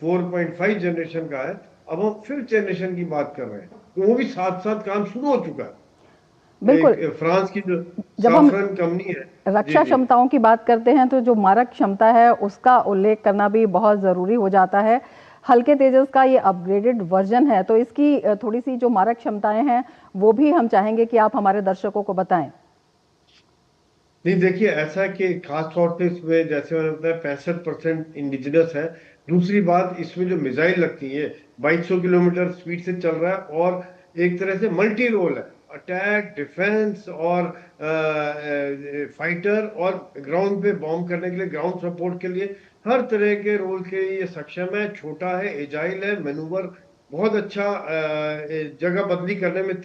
4.5 जनरेशन का है, अब हम 5th जनरेशन की बात कर रहे हैं, तो वो भी साथ साथ काम शुरू हो चुका है। बिल्कुल, फ्रांस की जो जब हम साफरन कंपनी है, रक्षा क्षमताओं की बात करते हैं तो जो मारक क्षमता है उसका उल्लेख करना भी बहुत जरूरी हो जाता है। हल्के तेजस का ये अपग्रेडेड वर्जन है, तो इसकी थोड़ी सी जो मारक क्षमताएं हैं वो भी हम चाहेंगे कि आप हमारे दर्शकों को बताएं। नहीं, देखिए ऐसा कि खास तौर पे इसमें जैसे मैंने बताया 65% इंडिजिनस है। दूसरी बात, इसमें जो मिसाइल लगती है 2200 किलोमीटर स्पीड से चल रहा है, और एक तरह से मल्टी रोल है, अटैक, डिफेंस और फाइटर, और ग्राउंड पे बॉम्ब करने के लिए, ग्राउंड सपोर्ट के लिए, हर तरह के रोल के लिए ये सक्षम है। छोटा है, एजाइल है, मैनूवर बहुत अच्छा, जगह बदली करने में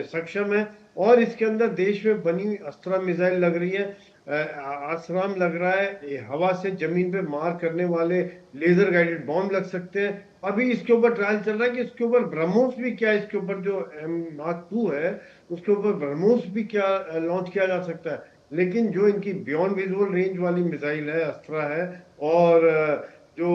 सक्षम है। और इसके अंदर देश में बनी हुई अस्त्रा मिसाइल लग रही है, आसराम लग रहा है, ये हवा से जमीन पे मार करने वाले लेजर गाइडेड बॉम्ब लग सकते हैं। अभी इसके ऊपर ट्रायल चल रहा है कि इसके ऊपर ब्रह्मोस भी क्या, इसके ऊपर जो M2 है उसके ऊपर ब्रह्मोस भी क्या लॉन्च किया जा सकता है। लेकिन जो इनकी बियॉन्ड विजुअल रेंज वाली मिसाइल है, अस्त्रा है, और जो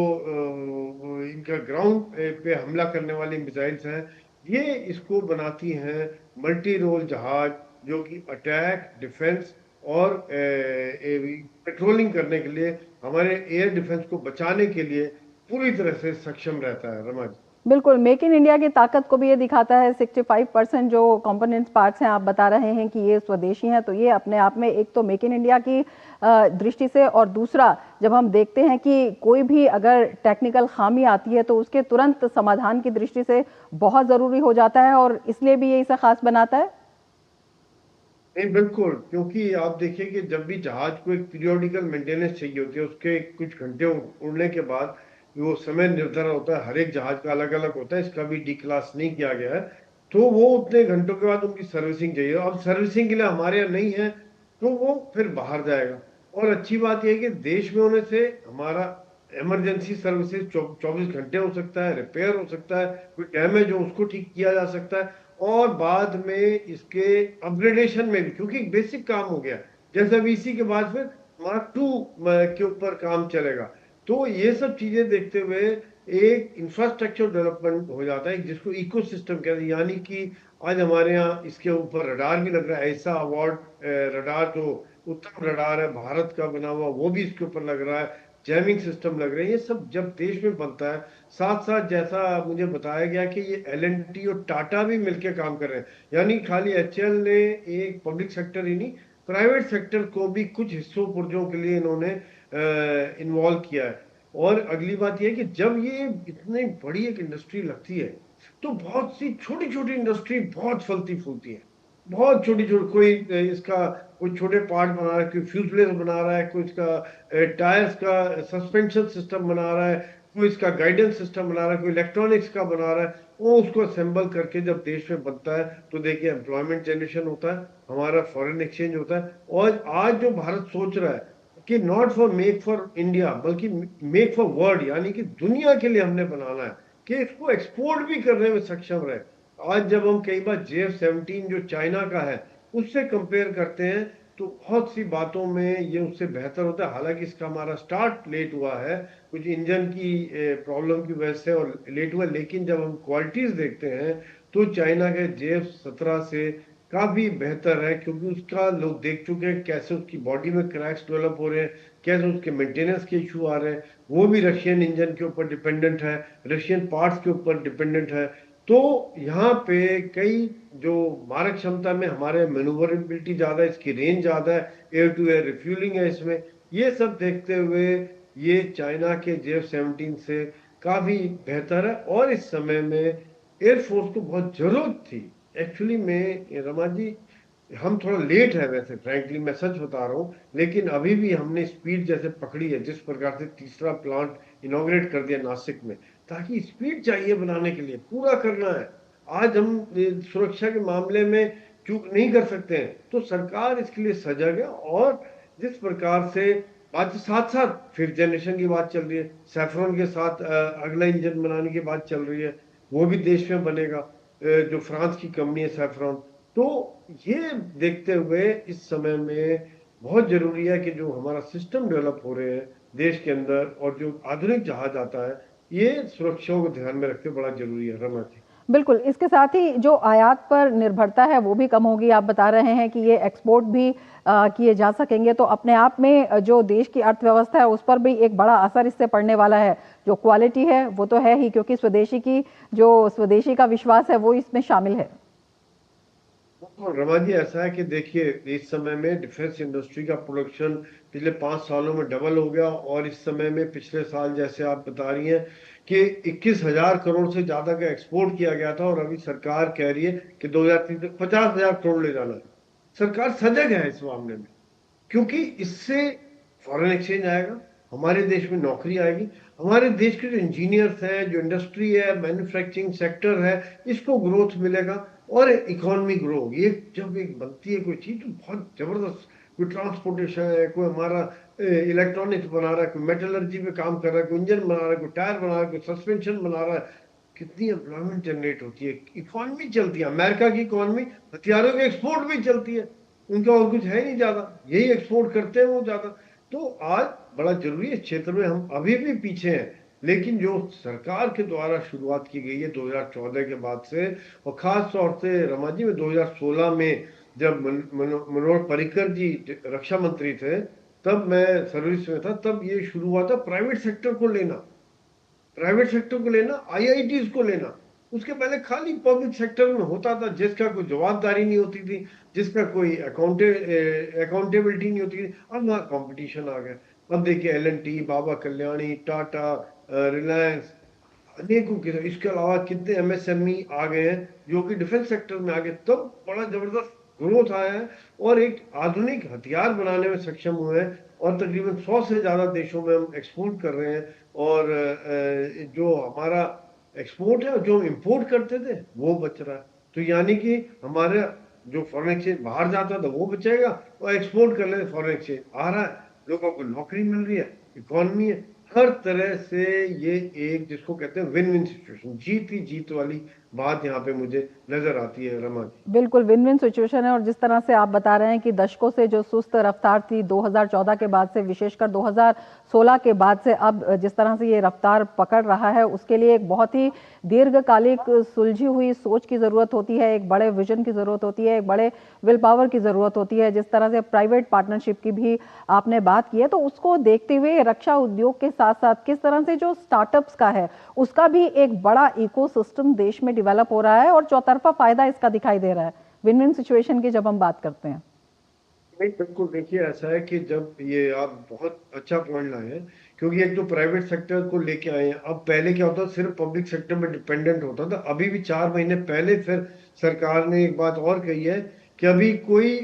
इनका ग्राउंड पे हमला करने वाली मिसाइल्स हैं, ये इसको बनाती हैं मल्टी रोल जहाज, जो कि अटैक, डिफेंस और पेट्रोलिंग करने के लिए, हमारे एयर डिफेंस को बचाने के लिए पूरी तरह से सक्षम रहता है रमा जी। बिल्कुल, मेक इन इंडिया की ताकत को भी ये दिखाता है। 65% जो कंपोनेंट्स पार्ट्स हैं आप बता रहे हैं कि ये स्वदेशी हैं, तो ये अपने आप में एक तो मेक इन इंडिया की दृष्टि से, और दूसरा जब हम देखते हैं कि कोई भी अगर टेक्निकल खामी आती है तो उसके तुरंत समाधान की दृष्टि से बहुत ज़रूरी हो जाता है, और इसलिए भी ये इसे खास बनाता है। नहीं, बिल्कुल, क्योंकि आप देखिए कि जब भी जहाज को एक पीरियोडिकल मेंटेनेंस चाहिए होती है, उसके कुछ घंटे उड़ने के बाद वो समय निर्धारण होता है, हर एक जहाज का अलग अलग होता है, इसका भी डी क्लास नहीं किया गया है, तो वो उतने घंटों के बाद उनकी सर्विसिंग चाहिए। अब सर्विसिंग के लिए हमारे यहाँ नहीं है, तो वो फिर बाहर जाएगा। और अच्छी बात यह है कि देश में होने से हमारा इमरजेंसी सर्विसेज 24 घंटे हो सकता है, रिपेयर हो सकता है, कोई डैमेज हो उसको ठीक किया जा सकता है, और बाद में इसके अपग्रेडेशन में भी, क्योंकि बेसिक काम हो गया, जैसे अभी इसी के बाद फिर Mark 2 के ऊपर काम चलेगा। तो ये सब चीजें देखते हुए एक इंफ्रास्ट्रक्चर डेवलपमेंट हो जाता है, जिसको इकोसिस्टम कहते हैं। यानी कि आज हमारे यहाँ इसके ऊपर रडार भी लग रहा है, ऐसा अवार्ड रडार जो उत्तम रडार है भारत का बना हुआ, वो भी इसके ऊपर लग रहा है, जैमिंग सिस्टम लग रहे हैं। ये सब जब देश में बनता है, साथ साथ जैसा मुझे बताया गया कि ये एल&टी और टाटा भी मिलकर काम कर रहे हैं, यानी खाली एचएल ने एक पब्लिक सेक्टर ही नहीं, प्राइवेट सेक्टर को भी कुछ हिस्सों पुर्जों के लिए इन्होंने इन्वॉल्व किया है। और अगली बात यह है कि जब ये इतनी बड़ी एक इंडस्ट्री लगती है तो बहुत सी छोटी छोटी इंडस्ट्री बहुत फलती फूलती है, बहुत छोटी छोटी, कोई इसका कोई छोटे पार्ट बना रहा है, कोई फ्यूजलेस बना रहा है, कोई इसका टायर्स का सस्पेंशन सिस्टम बना रहा है, कोई इसका गाइडेंस सिस्टम बना रहा है, कोई इलेक्ट्रॉनिक्स का बना रहा है। वो उसको असेंबल करके जब देश में बनता है तो देखिए एम्प्लॉयमेंट जनरेशन होता है, हमारा फॉरेन एक्सचेंज होता है। और आज जो भारत सोच रहा है कि not for make for India बल्कि मेक फॉर वर्ल्ड, यानी कि दुनिया के लिए हमने बनाना है कि इसको एक्सपोर्ट भी करने में सक्षम रहे। आज जब हम कई बार JF-17 जो चाइना का है उससे कंपेयर करते हैं तो बहुत सी बातों में ये उससे बेहतर होता है। हालांकि इसका हमारा स्टार्ट लेट हुआ है, कुछ इंजन की प्रॉब्लम की वजह से और लेट हुआ, लेकिन जब हम क्वालिटीज देखते हैं तो चाइना के JF-17 से काफी बेहतर है, क्योंकि उसका लोग देख चुके हैं कैसे उसकी बॉडी में क्रैक्स डेवलप हो रहे हैं, कैसे उसके मेंटेनेंस के इशू आ रहे हैं। वो भी रशियन इंजन के ऊपर डिपेंडेंट है, रशियन पार्ट्स के ऊपर डिपेंडेंट है। तो यहाँ पे कई जो मारक क्षमता में हमारे मैन्यूवरेबिलिटी ज्यादा है, इसकी रेंज ज्यादा है, एयर टू एयर रिफ्यूलिंग है इसमें, ये सब देखते हुए ये चाइना के JF-17 से काफी बेहतर है। और इस समय में एयरफोर्स को बहुत जरूरत थी एक्चुअली में। रमा जी, हम थोड़ा लेट है वैसे, फ्रैंकली मैं सच बता रहा हूँ, लेकिन अभी भी हमने स्पीड जैसे पकड़ी है, जिस प्रकार से तीसरा प्लांट इनॉग्रेट कर दिया नासिक में, ताकि स्पीड चाहिए बनाने के लिए, पूरा करना है। आज हम सुरक्षा के मामले में चूक नहीं कर सकते हैं, तो सरकार इसके लिए सजग है। और जिस प्रकार से बात साथ साथ फिफ्थ जनरेशन की बात चल रही है, सैफरॉन के साथ अगला इंजन बनाने की बात चल रही है, वो भी देश में बनेगा, जो फ्रांस की कंपनी है सैफरॉन। तो ये देखते हुए इस समय में बहुत जरूरी है कि जो हमारा सिस्टम डेवलप हो रहे हैं देश के अंदर और जो आधुनिक जहाज आता है, ये सुरक्षा को ध्यान में रखते बड़ा जरूरी है। रमा जी, बिल्कुल, इसके साथ ही जो आयात पर निर्भरता है वो भी कम होगी। आप बता रहे हैं कि ये एक्सपोर्ट भी किए जा सकेंगे, तो अपने आप में जो देश की अर्थव्यवस्था है उस पर भी एक बड़ा असर इससे पड़ने वाला है। जो क्वालिटी है वो तो है ही, क्योंकि स्वदेशी का विश्वास है वो इसमें शामिल है। तो रमा जी, ऐसा है कि देखिए इस समय में डिफेंस इंडस्ट्री का प्रोडक्शन पिछले 5 सालों में डबल हो गया, और इस समय में पिछले साल जैसे आप बता रही हैं कि 21,000 करोड़ से ज्यादा का एक्सपोर्ट किया गया था, और अभी सरकार कह रही है कि 2030 तक 50,000 करोड़ ले जाना है। सरकार सजग है इस मामले में, क्योंकि इससे फॉरेन एक्सचेंज आएगा, हमारे देश में नौकरी आएगी, हमारे देश के जो इंजीनियर्स हैं, जो इंडस्ट्री है, मैन्युफैक्चरिंग सेक्टर है, इसको ग्रोथ मिलेगा और इकोनॉमी ग्रो होगी। जब एक बनती है कोई चीज तो बहुत जबरदस्त, कोई ट्रांसपोर्टेशन है, कोई हमारा इलेक्ट्रॉनिक्स बना रहा है, कोई मेटलर्जी पे काम कर रहा है, कोई इंजन बना रहा है, कोई टायर बना रहा है, कोई सस्पेंशन बना रहा है, कितनी एम्प्लॉयमेंट जनरेट होती है, इकोनॉमी चलती है। अमेरिका की इकोनॉमी हथियारों के एक्सपोर्ट भी चलती है, उनका और कुछ है नहीं ज्यादा, यही एक्सपोर्ट करते हैं वो ज्यादा। तो आज बड़ा जरूरी है, इस क्षेत्र में हम अभी भी पीछे हैं, लेकिन जो सरकार के द्वारा शुरुआत की गई है 2014 के बाद से, और खास तौर से रमा जी में 2016 में जब मनोहर पर्रिकर जी रक्षा मंत्री थे, तब मैं सर्विस में था, तब ये शुरू हुआ था प्राइवेट सेक्टर को लेना, प्राइवेट सेक्टर को लेना, IITs को लेना। उसके पहले खाली पब्लिक सेक्टर में होता था, जिसका कोई जवाबदारी नहीं होती थी, जिसका कोई अकाउंटेबिलिटी नहीं होती थी। अब वहाँ कंपटीशन आ गया। अब देखिए L&T, बाबा कल्याणी, टाटा, रिलायंस, अनेकों के, इसके अलावा कितने MSME आ गए हैं जो कि डिफेंस सेक्टर में आ गए, तब बड़ा जबरदस्त ग्रोथ आया है और एक आधुनिक हथियार बनाने में सक्षम हुए हैं, और तकरीबन 100 से ज्यादा देशों में हम एक्सपोर्ट कर रहे हैं। और जो हमारा एक्सपोर्ट है, जो हम इंपोर्ट करते थे वो बच रहा है। तो यानी कि हमारे जो फॉरेन एक्सचेंज बाहर जाता था वो बचेगा, और एक्सपोर्ट कर ले फॉरेन एक्सचेंज आ रहा है, लोगों को नौकरी मिल रही है, इकोनॉमी है, हर तरह से ये एक जिसको कहते हैं विन विन सिचुएशन, जीत ही जीत वाली बात यहाँ पे मुझे नजर आती है रमा जी। बिल्कुल विन विन सिचुएशन है। और जिस तरह से आप बता रहे हैं कि दशकों से जो सुस्त रफ्तार थी 2014 के बाद से, विशेषकर 2016 के बाद से अब जिस तरह से ये रफ्तार पकड़ रहा है, उसके लिए एक बहुत ही दीर्घकालिक सुलझी हुई सोच की जरूरत होती है, एक बड़े विजन की जरूरत होती है, एक बड़े विल पावर की जरूरत होती है। जिस तरह से प्राइवेट पार्टनरशिप की भी आपने बात की है, तो उसको देखते हुए रक्षा उद्योग के साथ साथ किस तरह से जो स्टार्टअप्स का है उसका भी एक बड़ा इकोसिस्टम देश में डेवलप हो रहा है और चौतरफा फायदा इसका दिखाई दे रहा है विन विन सिचुएशन की जब हम बात करते हैं। नहीं बिल्कुल, देखिए ऐसा है कि जब ये आप बहुत अच्छा पॉइंट लाए हैं, क्योंकि एक तो प्राइवेट सेक्टर को लेके आए हैं। अब पहले क्या होता था, सिर्फ पब्लिक सेक्टर में डिपेंडेंट होता था। अभी भी 4 महीने पहले फिर सरकार ने एक बात और कही है कि अभी कोई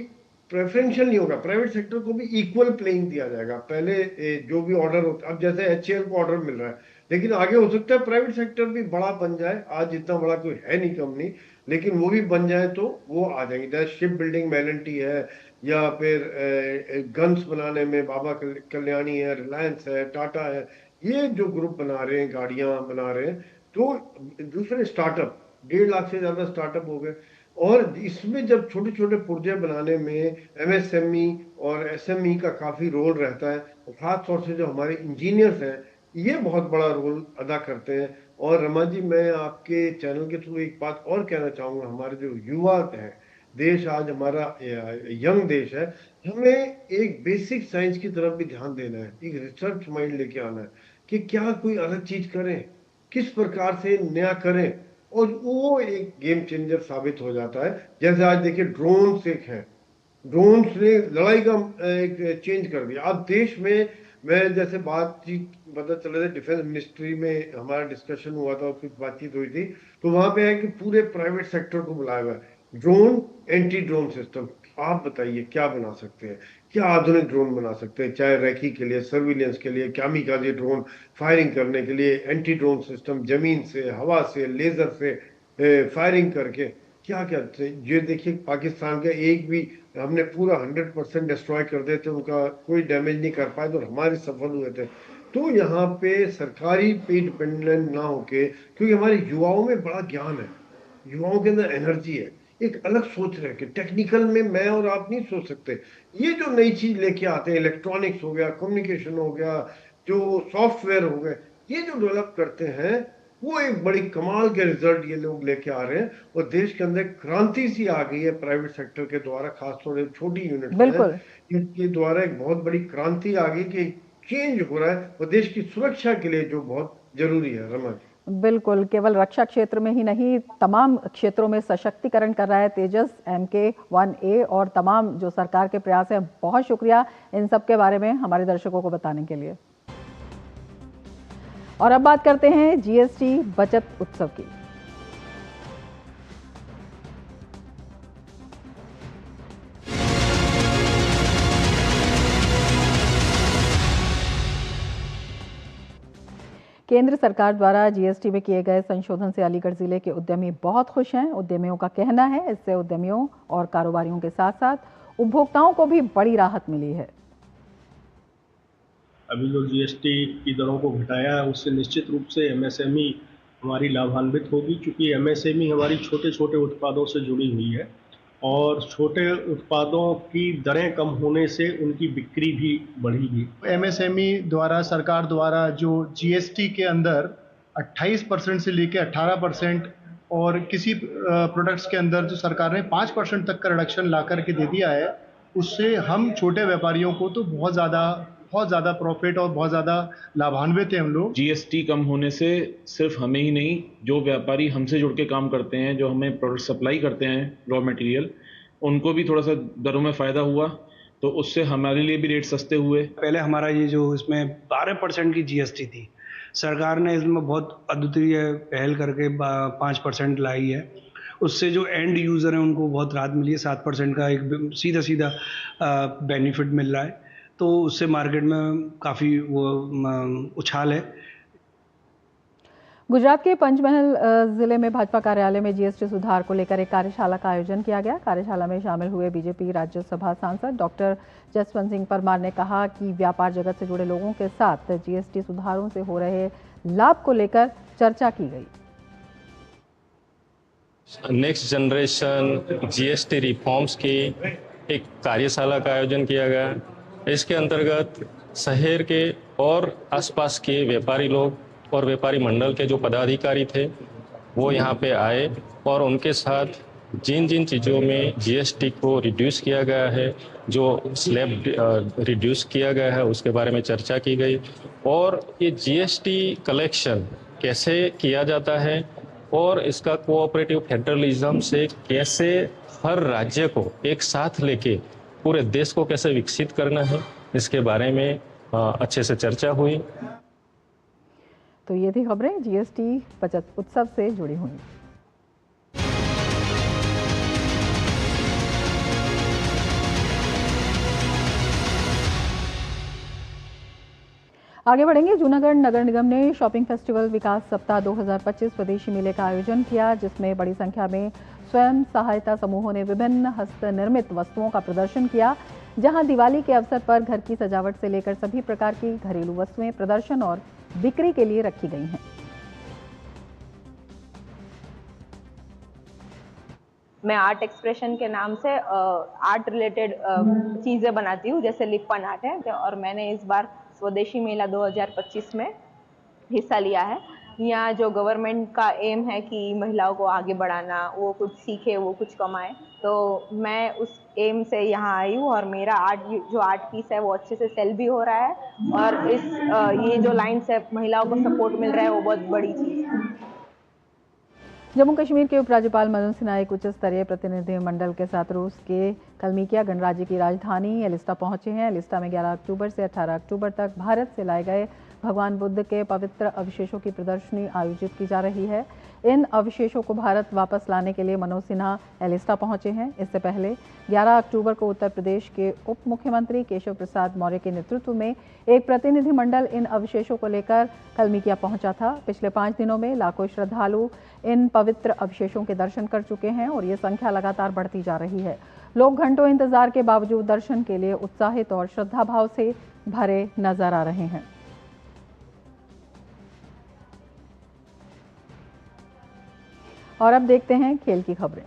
प्रेफरेंशियल नहीं होगा, प्राइवेट सेक्टर को भी इक्वल प्लेइंग दिया जाएगा। पहले जो भी ऑर्डर होता, अब जैसे HAL को ऑर्डर मिल रहा है, लेकिन आगे हो सकता है प्राइवेट सेक्टर भी बड़ा बन जाए। आज इतना बड़ा कोई है नहीं कंपनी, लेकिन वो भी बन जाए तो वो आ जाएंगे। जैसे शिप बिल्डिंग में L&T है, या फिर गन्स बनाने में बाबा कल्याणी है, रिलायंस है, टाटा है, ये जो ग्रुप बना रहे हैं, गाड़ियां बना रहे हैं। तो दूसरे स्टार्टअप 1.5 लाख से ज्यादा स्टार्टअप हो गए। और इसमें जब छोटे छोटे पुर्जे बनाने में MSME और SME का काफी रोल रहता है, और खास तौर से जो हमारे इंजीनियर्स हैं, ये बहुत बड़ा रोल अदा करते हैं। और रमा जी, मैं आपके चैनल के थ्रू एक बात और कहना चाहूंगा, हमारे जो युवा हैं, देश आज हमारा यंग देश है, हमें एक बेसिक साइंस की तरफ भी ध्यान देना है, एक रिसर्च माइंड लेके आना है कि क्या कोई अलग चीज करें, किस प्रकार से नया करें, और वो एक गेम चेंजर साबित हो जाता है। जैसे आज देखिए ड्रोन्स एक है, ड्रोन्स ने लड़ाई का एक चेंज कर दिया। अब देश में, मैं जैसे बातचीत पता चला था, डिफेंस मिनिस्ट्री में हमारा डिस्कशन हुआ था, कुछ बातचीत हुई थी, तो वहां पे है कि पूरे प्राइवेट सेक्टर को बुलाया हुआ है। ड्रोन, एंटी ड्रोन सिस्टम, आप बताइए क्या बना सकते हैं, क्या आधुनिक ड्रोन बना सकते हैं, चाहे रैकी के लिए, सर्विलेंस के लिए, कामिकाज़े ड्रोन फायरिंग करने के लिए, एंटी ड्रोन सिस्टम जमीन से, हवा से, लेजर से फायरिंग करके क्या क्या। ये देखिए पाकिस्तान का एक भी हमने पूरा 100% डिस्ट्रॉय कर देते, उनका कोई डैमेज नहीं कर पाए, तो हमारे सफल हुए थे। तो यहाँ पे सरकारी पे डिपेंडेंट ना होके, क्योंकि हमारे युवाओं में बड़ा ज्ञान है, युवाओं के अंदर एनर्जी है, एक अलग सोच रहे कि टेक्निकल में मैं और आप नहीं सोच सकते। ये जो नई चीज लेके आते हैं, इलेक्ट्रॉनिक्स हो गया, कम्युनिकेशन हो गया, जो सॉफ्टवेयर हो गए, ये जो डेवलप करते हैं, वो एक बड़ी कमाल के रिजल्ट ये लोग लेके आ रहे हैं। और देश के अंदर क्रांति सी आ गई है प्राइवेट सेक्टर के द्वारा, खासतौर से छोटी यूनिट है, इनके द्वारा एक बहुत बड़ी क्रांति आ गई कि चेंज हो रहा है, और देश की सुरक्षा के लिए जो बहुत जरूरी है। रमा जी, बिल्कुल, केवल रक्षा क्षेत्र में ही नहीं, तमाम क्षेत्रों में सशक्तिकरण कर रहा है तेजस MK1A, और तमाम जो सरकार के प्रयास हैं। बहुत शुक्रिया इन सब के बारे में हमारे दर्शकों को बताने के लिए। और अब बात करते हैं GST बचत उत्सव की। केंद्र सरकार द्वारा GST में किए गए संशोधन से अलीगढ़ जिले के उद्यमी बहुत खुश हैं। उद्यमियों का कहना है इससे उद्यमियों और कारोबारियों के साथ साथ उपभोक्ताओं को भी बड़ी राहत मिली है। अभी जो GST की दरों को घटाया है, उससे निश्चित रूप से MSME हमारी लाभान्वित होगी, क्योंकि MSME हमारी छोटे छोटे उत्पादों से जुड़ी हुई है, और छोटे उत्पादों की दरें कम होने से उनकी बिक्री भी बढ़ेगी। MSME द्वारा, सरकार द्वारा जो GST के अंदर 28% से लेकर 18%, और किसी प्रोडक्ट्स के अंदर जो सरकार ने 5% तक का रिडक्शन ला करके दे दिया है, उससे हम छोटे व्यापारियों को तो बहुत ज़्यादा प्रॉफिट और बहुत ज़्यादा लाभान्वित हैं हम लोग। GST कम होने से सिर्फ हमें ही नहीं, जो व्यापारी हमसे जुड़ के काम करते हैं, जो हमें प्रोडक्ट सप्लाई करते हैं, रॉ मटेरियल, उनको भी थोड़ा सा दरों में फ़ायदा हुआ, तो उससे हमारे लिए भी रेट सस्ते हुए। पहले हमारा ये जो इसमें 12% की GST थी, सरकार ने इसमें बहुत अद्वितीय पहल करके 5% लाई है। उससे जो एंड यूज़र हैं उनको बहुत राहत मिली है, 7% का एक सीधा बेनिफिट मिल रहा है, तो उससे मार्केट में काफ़ी वो उछाल है। गुजरात के पंचमहल जिले में भाजपा कार्यालय में GST सुधार को लेकर एक कार्यशाला का आयोजन किया गया। कार्यशाला में शामिल हुए बीजेपी राज्यसभा सांसद डॉक्टर जसवंत सिंह परमार ने कहा कि व्यापार जगत से जुड़े लोगों के साथ GST सुधारों से हो रहे लाभ को लेकर चर्चा की गई। नेक्स्ट जनरेशन जीएसटी रिफॉर्म्स की एक कार्यशाला का आयोजन किया गया। इसके अंतर्गत शहर के और आसपास के व्यापारी लोग और व्यापारी मंडल के जो पदाधिकारी थे वो यहाँ पे आए और उनके साथ जिन जिन चीज़ों में जीएसटी को रिड्यूस किया गया है, जो स्लैब रिड्यूस किया गया है, उसके बारे में चर्चा की गई। और ये जीएसटी कलेक्शन कैसे किया जाता है और इसका कोऑपरेटिव फेडरलिज्म से कैसे हर राज्य को एक साथ लेके पूरे देश को कैसे विकसित करना है, इसके बारे में अच्छे से चर्चा हुई। तो ये थी खबरें जीएसटी बचत उत्सव से जुड़ी हुई। आगे बढ़ेंगे। जूनागढ़ नगर निगम ने शॉपिंग फेस्टिवल विकास सप्ताह 2025 स्वदेशी मेले का आयोजन किया, जिसमें बड़ी संख्या में स्वयं सहायता समूहों ने विभिन्न हस्त निर्मित वस्तुओं का प्रदर्शन किया, जहां दिवाली के अवसर पर घर की सजावट से लेकर सभी प्रकार की घरेलू वस्तुएं प्रदर्शन और बिक्री के लिए रखी गई हैं। मैं आर्ट एक्सप्रेशन के नाम से आर्ट रिलेटेड चीज़ें बनाती हूँ, जैसे लिपन आर्ट है, और मैंने इस बार स्वदेशी मेला 2025 में हिस्सा लिया है। यहाँ जो गवर्नमेंट का एम है कि महिलाओं को आगे बढ़ाना, वो कुछ सीखे, वो कुछ कमाए, तो मैं उस एम से यहाँ आई हूँ और मेरा जो आर्ट पीस है वो अच्छे से सेल भी हो रहा है और ये जो लाइन से महिलाओं को सपोर्ट मिल रहा है वो बहुत बड़ी चीज़ है। जम्मू कश्मीर के उपराज्यपाल मनोज सिन्हा एक उच्च स्तरीय प्रतिनिधिमंडल के साथ रूस के कलमिकिया गणराज्य की राजधानी एलिस्टा पहुंचे हैं। एलिस्टा में 11 अक्टूबर से 18 अक्टूबर तक भारत से लाए गए भगवान बुद्ध के पवित्र अवशेषों की प्रदर्शनी आयोजित की जा रही है। इन अवशेषों को भारत वापस लाने के लिए मनोज सिन्हा एलिस्टा पहुंचे हैं। इससे पहले 11 अक्टूबर को उत्तर प्रदेश के उप मुख्यमंत्री केशव प्रसाद मौर्य के नेतृत्व में एक प्रतिनिधिमंडल इन अवशेषों को लेकर कलमिकिया पहुंचा था। पिछले 5 दिनों में लाखों श्रद्धालु इन पवित्र अवशेषों के दर्शन कर चुके हैं और ये संख्या लगातार बढ़ती जा रही है। लोग घंटों इंतजार के बावजूद दर्शन के लिए उत्साहित और श्रद्धा भाव से भरे नजर आ रहे हैं। और अब देखते हैं खेल की खबरें।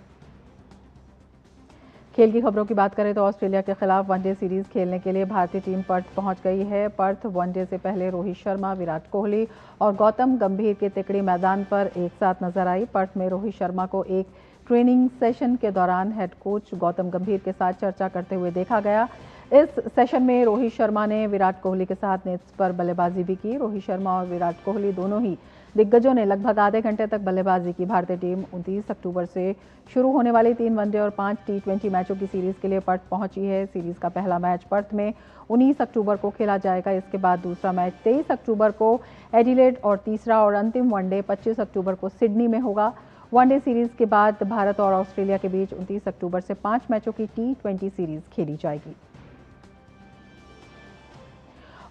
खेल की खबरों की बात करें तो ऑस्ट्रेलिया के खिलाफ वनडे सीरीज खेलने के लिए भारतीय टीम पर्थ पहुंच गई है। पर्थ वनडे से पहले रोहित शर्मा, विराट कोहली और गौतम गंभीर के तिकड़ी मैदान पर एक साथ नजर आई। पर्थ में रोहित शर्मा को एक ट्रेनिंग सेशन के दौरान हेड कोच गौतम गंभीर के साथ चर्चा करते हुए देखा गया। इस सेशन में रोहित शर्मा ने विराट कोहली के साथ नेट्स पर बल्लेबाजी भी की। रोहित शर्मा और विराट कोहली दोनों ही दिग्गजों ने लगभग आधे घंटे तक बल्लेबाजी की। भारतीय टीम 29 अक्टूबर से शुरू होने वाली 3 वनडे और 5 T20 मैचों की सीरीज के लिए पर्थ पहुंची है। सीरीज का पहला मैच पर्थ में 19 अक्टूबर को खेला जाएगा। इसके बाद दूसरा मैच 23 अक्टूबर को एडिलेड और तीसरा और अंतिम वनडे 25 अक्टूबर को सिडनी में होगा। वनडे सीरीज के बाद भारत और ऑस्ट्रेलिया के बीच 29 अक्टूबर से 5 मैचों की T20 सीरीज खेली जाएगी।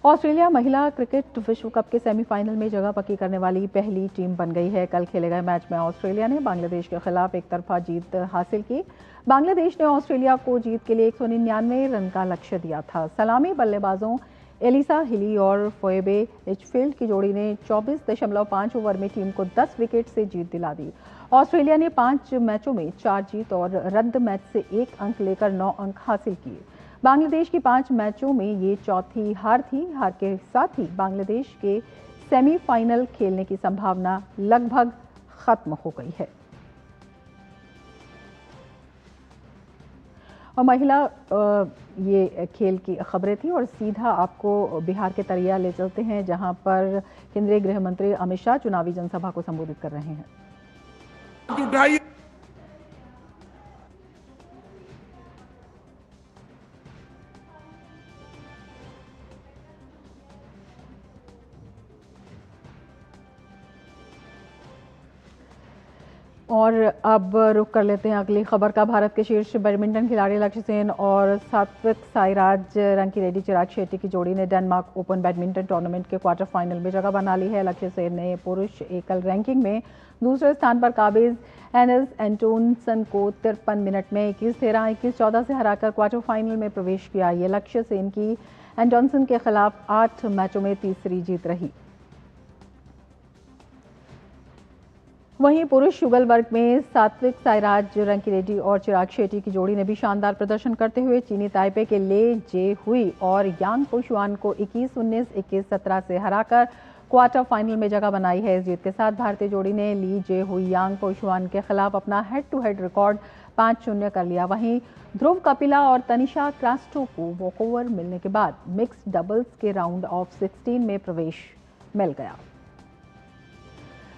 ऑस्ट्रेलिया महिला क्रिकेट विश्व कप के सेमीफाइनल में जगह पक्की करने वाली पहली टीम बन गई है। कल खेले गए मैच में ऑस्ट्रेलिया ने बांग्लादेश के खिलाफ एक तरफा जीत हासिल की। बांग्लादेश ने ऑस्ट्रेलिया को जीत के लिए 199 रन का लक्ष्य दिया था। सलामी बल्लेबाजों एलिसा हिली और फोएबे लिचफील्ड की जोड़ी ने 24.5 ओवर में टीम को 10 विकेट से जीत दिला दी। ऑस्ट्रेलिया ने 5 मैचों में 4 जीत और रद्द मैच से 1 अंक लेकर 9 अंक हासिल किए। बांग्लादेश की 5 मैचों में ये चौथी हार थी। हार के साथ ही बांग्लादेश के सेमीफाइनल खेलने की संभावना लगभग खत्म हो गई है। और महिला ये खेल की खबरें थी और सीधा आपको बिहार के तरिया ले चलते हैं, जहां पर केंद्रीय गृह मंत्री अमित शाह चुनावी जनसभा को संबोधित कर रहे हैं। और अब रुक कर लेते हैं अगली खबर का। भारत के शीर्ष बैडमिंटन खिलाड़ी लक्ष्य सेन और सात्विक साईराज रंकीरेड्डी चिराग शेट्टी की जोड़ी ने डेनमार्क ओपन बैडमिंटन टूर्नामेंट के क्वार्टर फाइनल में जगह बना ली है। लक्ष्य सेन ने पुरुष एकल रैंकिंग में दूसरे स्थान पर काबिज एनिस एंटोनसन को 53 मिनट में 21-13, 21-14 से हराकर क्वार्टर फाइनल में प्रवेश किया। ये लक्ष्य सेन की एंटोनसन के खिलाफ 8 मैचों में तीसरी जीत रही। वहीं पुरुष युगल वर्ग में सात्विक साईराज रंकीरेड्डी और चिराग शेट्टी की जोड़ी ने भी शानदार प्रदर्शन करते हुए चीनी ताइपे के ले जे हुई और यांग पुशुआन को 21-19, 21-17 से हराकर क्वार्टर फाइनल में जगह बनाई है। इस जीत के साथ भारतीय जोड़ी ने ली जे हुई यांग पुशुआन के खिलाफ अपना हेड टू हेड रिकॉर्ड 5-0 कर लिया। वहीं ध्रुव कपिला और तनिषा क्रास्टो को वॉकओवर मिलने के बाद मिक्स्ड डबल्स के राउंड ऑफ 16 में प्रवेश मिल गया।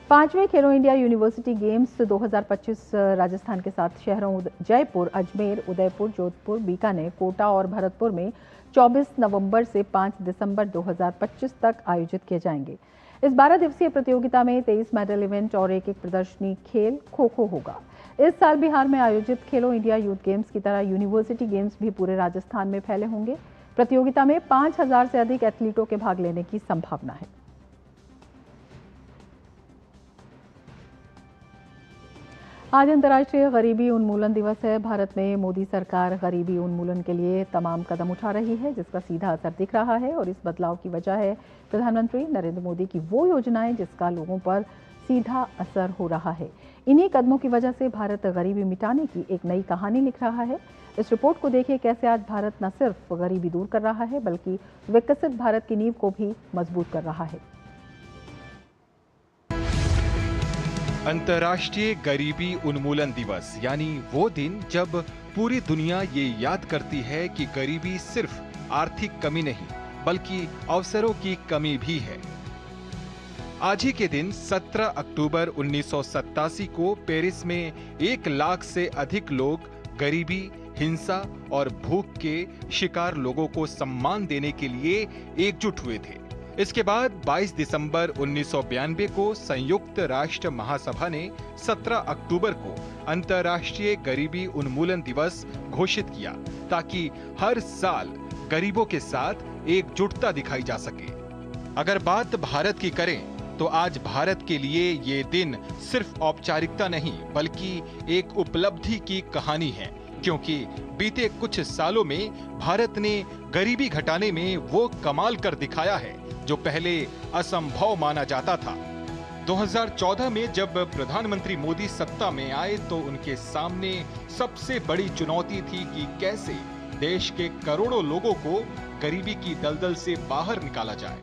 5वें खेलो इंडिया यूनिवर्सिटी गेम्स 2025 राजस्थान के 7 शहरों जयपुर, अजमेर, उदयपुर, जोधपुर, बीकानेर, कोटा और भरतपुर में 24 नवंबर से 5 दिसंबर 2025 तक आयोजित किए जाएंगे। इस 12 दिवसीय प्रतियोगिता में 23 मेडल इवेंट और एक प्रदर्शनी खेल खो-खो होगा। इस साल बिहार में आयोजित खेलो इंडिया यूथ गेम्स की तरह यूनिवर्सिटी गेम्स भी पूरे राजस्थान में फैले होंगे। प्रतियोगिता में 5000 से अधिक एथलीटों के भाग लेने की संभावना है। आज अंतर्राष्ट्रीय गरीबी उन्मूलन दिवस है। भारत में मोदी सरकार गरीबी उन्मूलन के लिए तमाम कदम उठा रही है, जिसका सीधा असर दिख रहा है और इस बदलाव की वजह है प्रधानमंत्री नरेंद्र मोदी की वो योजनाएं जिसका लोगों पर सीधा असर हो रहा है। इन्हीं कदमों की वजह से भारत गरीबी मिटाने की एक नई कहानी लिख रहा है। इस रिपोर्ट को देखिए कैसे आज भारत न सिर्फ गरीबी दूर कर रहा है बल्कि विकसित भारत की नींव को भी मजबूत कर रहा है। अंतर्राष्ट्रीय गरीबी उन्मूलन दिवस यानी वो दिन जब पूरी दुनिया ये याद करती है कि गरीबी सिर्फ आर्थिक कमी नहीं बल्कि अवसरों की कमी भी है। आज ही के दिन 17 अक्टूबर 1987 को पेरिस में 1 लाख से अधिक लोग गरीबी, हिंसा और भूख के शिकार लोगों को सम्मान देने के लिए एकजुट हुए थे। इसके बाद 22 दिसंबर 1992 को संयुक्त राष्ट्र महासभा ने 17 अक्टूबर को अंतर्राष्ट्रीय गरीबी उन्मूलन दिवस घोषित किया ताकि हर साल गरीबों के साथ एकजुटता दिखाई जा सके। अगर बात भारत की करें तो आज भारत के लिए ये दिन सिर्फ औपचारिकता नहीं बल्कि एक उपलब्धि की कहानी है, क्योंकि बीते कुछ सालों में भारत ने गरीबी घटाने में वो कमाल कर दिखाया है जो पहले असंभव माना जाता था। 2014 में जब प्रधानमंत्री मोदी सत्ता में आए तो उनके सामने सबसे बड़ी चुनौती थी कि कैसे देश के करोड़ों लोगों को गरीबी की दलदल से बाहर निकाला जाए।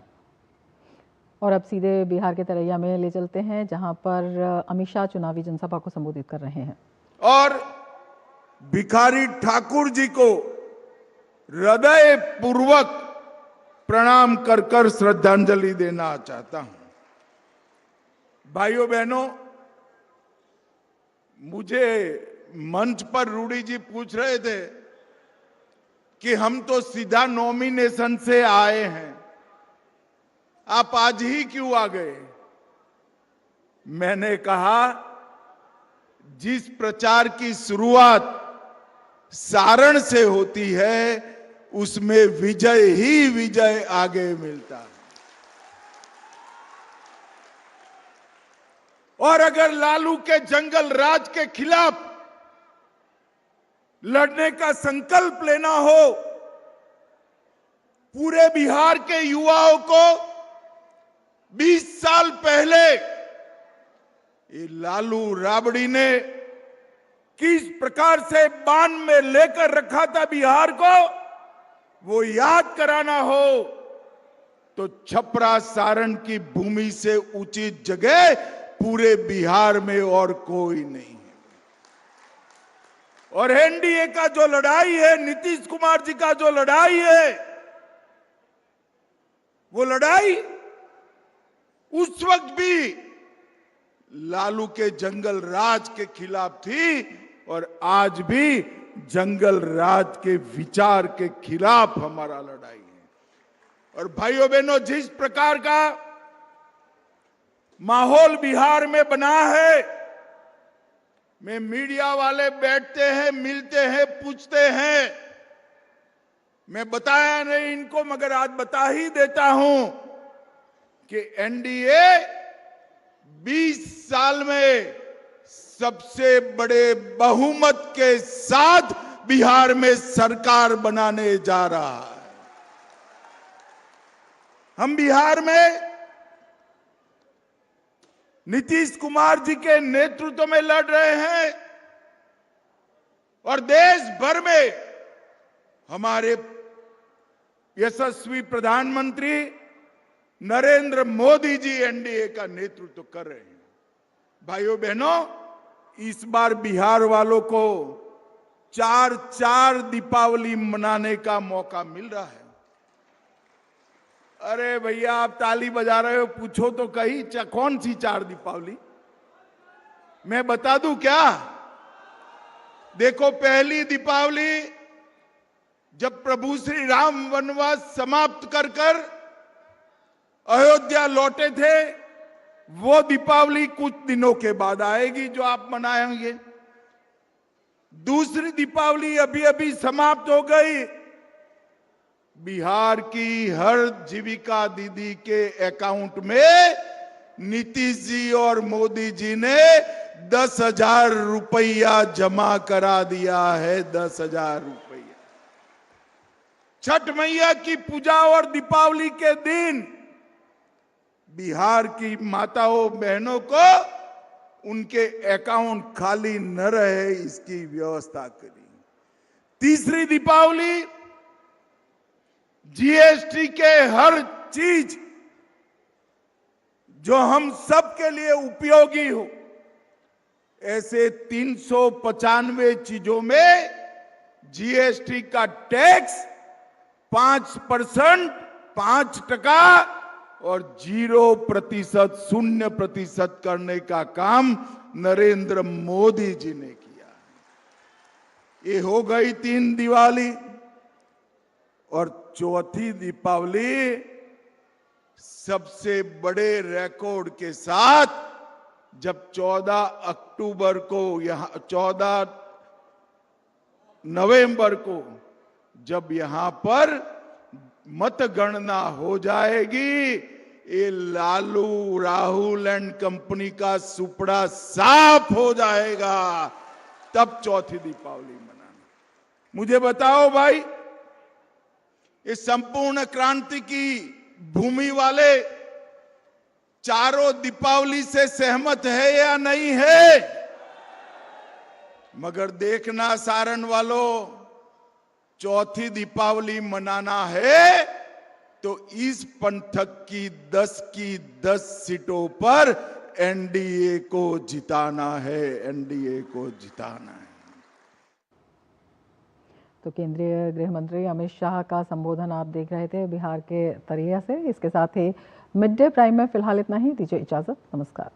और अब सीधे बिहार के तरैया में ले चलते हैं जहां पर अमित शाह चुनावी जनसभा को संबोधित कर रहे हैं। और भिखारी ठाकुर जी को हृदय पूर्वक प्रणाम कर कर श्रद्धांजलि देना चाहता हूं। भाइयों बहनों, मुझे मंच पर रूडी जी पूछ रहे थे कि हम तो सीधा नॉमिनेशन से आए हैं, आप आज ही क्यों आ गए? मैंने कहा, जिस प्रचार की शुरुआत सारण से होती है उसमें विजय ही विजय आगे मिलता है। और अगर लालू के जंगल राज के खिलाफ लड़ने का संकल्प लेना हो, पूरे बिहार के युवाओं को 20 साल पहले ये लालू राबड़ी ने किस प्रकार से बांध में लेकर रखा था बिहार को, वो याद कराना हो तो छपरा सारण की भूमि से उचित जगह पूरे बिहार में और कोई नहीं है। और एनडीए का जो लड़ाई है, नीतीश कुमार जी का जो लड़ाई है, वो लड़ाई उस वक्त भी लालू के जंगल राज के खिलाफ थी और आज भी जंगल राज के विचार के खिलाफ हमारा लड़ाई है। और भाइयों बहनों, जिस प्रकार का माहौल बिहार में बना है, में मीडिया वाले बैठते हैं, मिलते हैं, पूछते हैं, मैं बताया नहीं इनको मगर आज बता ही देता हूं कि एनडीए 20 साल में सबसे बड़े बहुमत के साथ बिहार में सरकार बनाने जा रहा है। हम बिहार में नीतीश कुमार जी के नेतृत्व में लड़ रहे हैं और देश भर में हमारे यशस्वी प्रधानमंत्री नरेंद्र मोदी जी एनडीए का नेतृत्व कर रहे हैं। भाइयों बहनों, इस बार बिहार वालों को 4 दीपावली मनाने का मौका मिल रहा है। अरे भैया, आप ताली बजा रहे हो, पूछो तो कहीं कौन सी 4 दीपावली? मैं बता दूं क्या? देखो, पहली दीपावली जब प्रभु श्री राम वनवास समाप्त कर अयोध्या लौटे थे, वो दीपावली कुछ दिनों के बाद आएगी जो आप मनाएंगे। दूसरी दीपावली अभी अभी समाप्त हो गई। बिहार की हर जीविका दीदी के अकाउंट में नीतीश जी और मोदी जी ने 10,000 रुपया जमा करा दिया है। 10,000 रुपया। छठ मैया की पूजा और दीपावली के दिन बिहार की माताओं बहनों को उनके अकाउंट खाली न रहे, इसकी व्यवस्था करी। तीसरी दीपावली जीएसटी के हर चीज जो हम सब के लिए उपयोगी हो, ऐसे 395 चीजों में जीएसटी का टैक्स 5%, 5% और 0%, 0% करने का काम नरेंद्र मोदी जी ने किया। ये हो गई 3 दिवाली। और चौथी दीपावली सबसे बड़े रिकॉर्ड के साथ, जब 14 अक्टूबर को, यहां 14 नवंबर को जब यहां पर मतगणना हो जाएगी, ये लालू राहुल एंड कंपनी का सुपड़ा साफ हो जाएगा। तब चौथी दीपावली मनाना। मुझे बताओ भाई, ये संपूर्ण क्रांति की भूमि वाले चारों दीपावली से सहमत है या नहीं है? मगर देखना सारण वालों, चौथी दीपावली मनाना है तो इस पंथक की 10 सीटों पर एनडीए को जिताना है। एनडीए को जिताना है। तो केंद्रीय गृह मंत्री अमित शाह का संबोधन आप देख रहे थे बिहार के तरिया से। इसके साथ ही मिड डे प्राइम में फिलहाल इतना ही। दीजिए इजाजत। नमस्कार।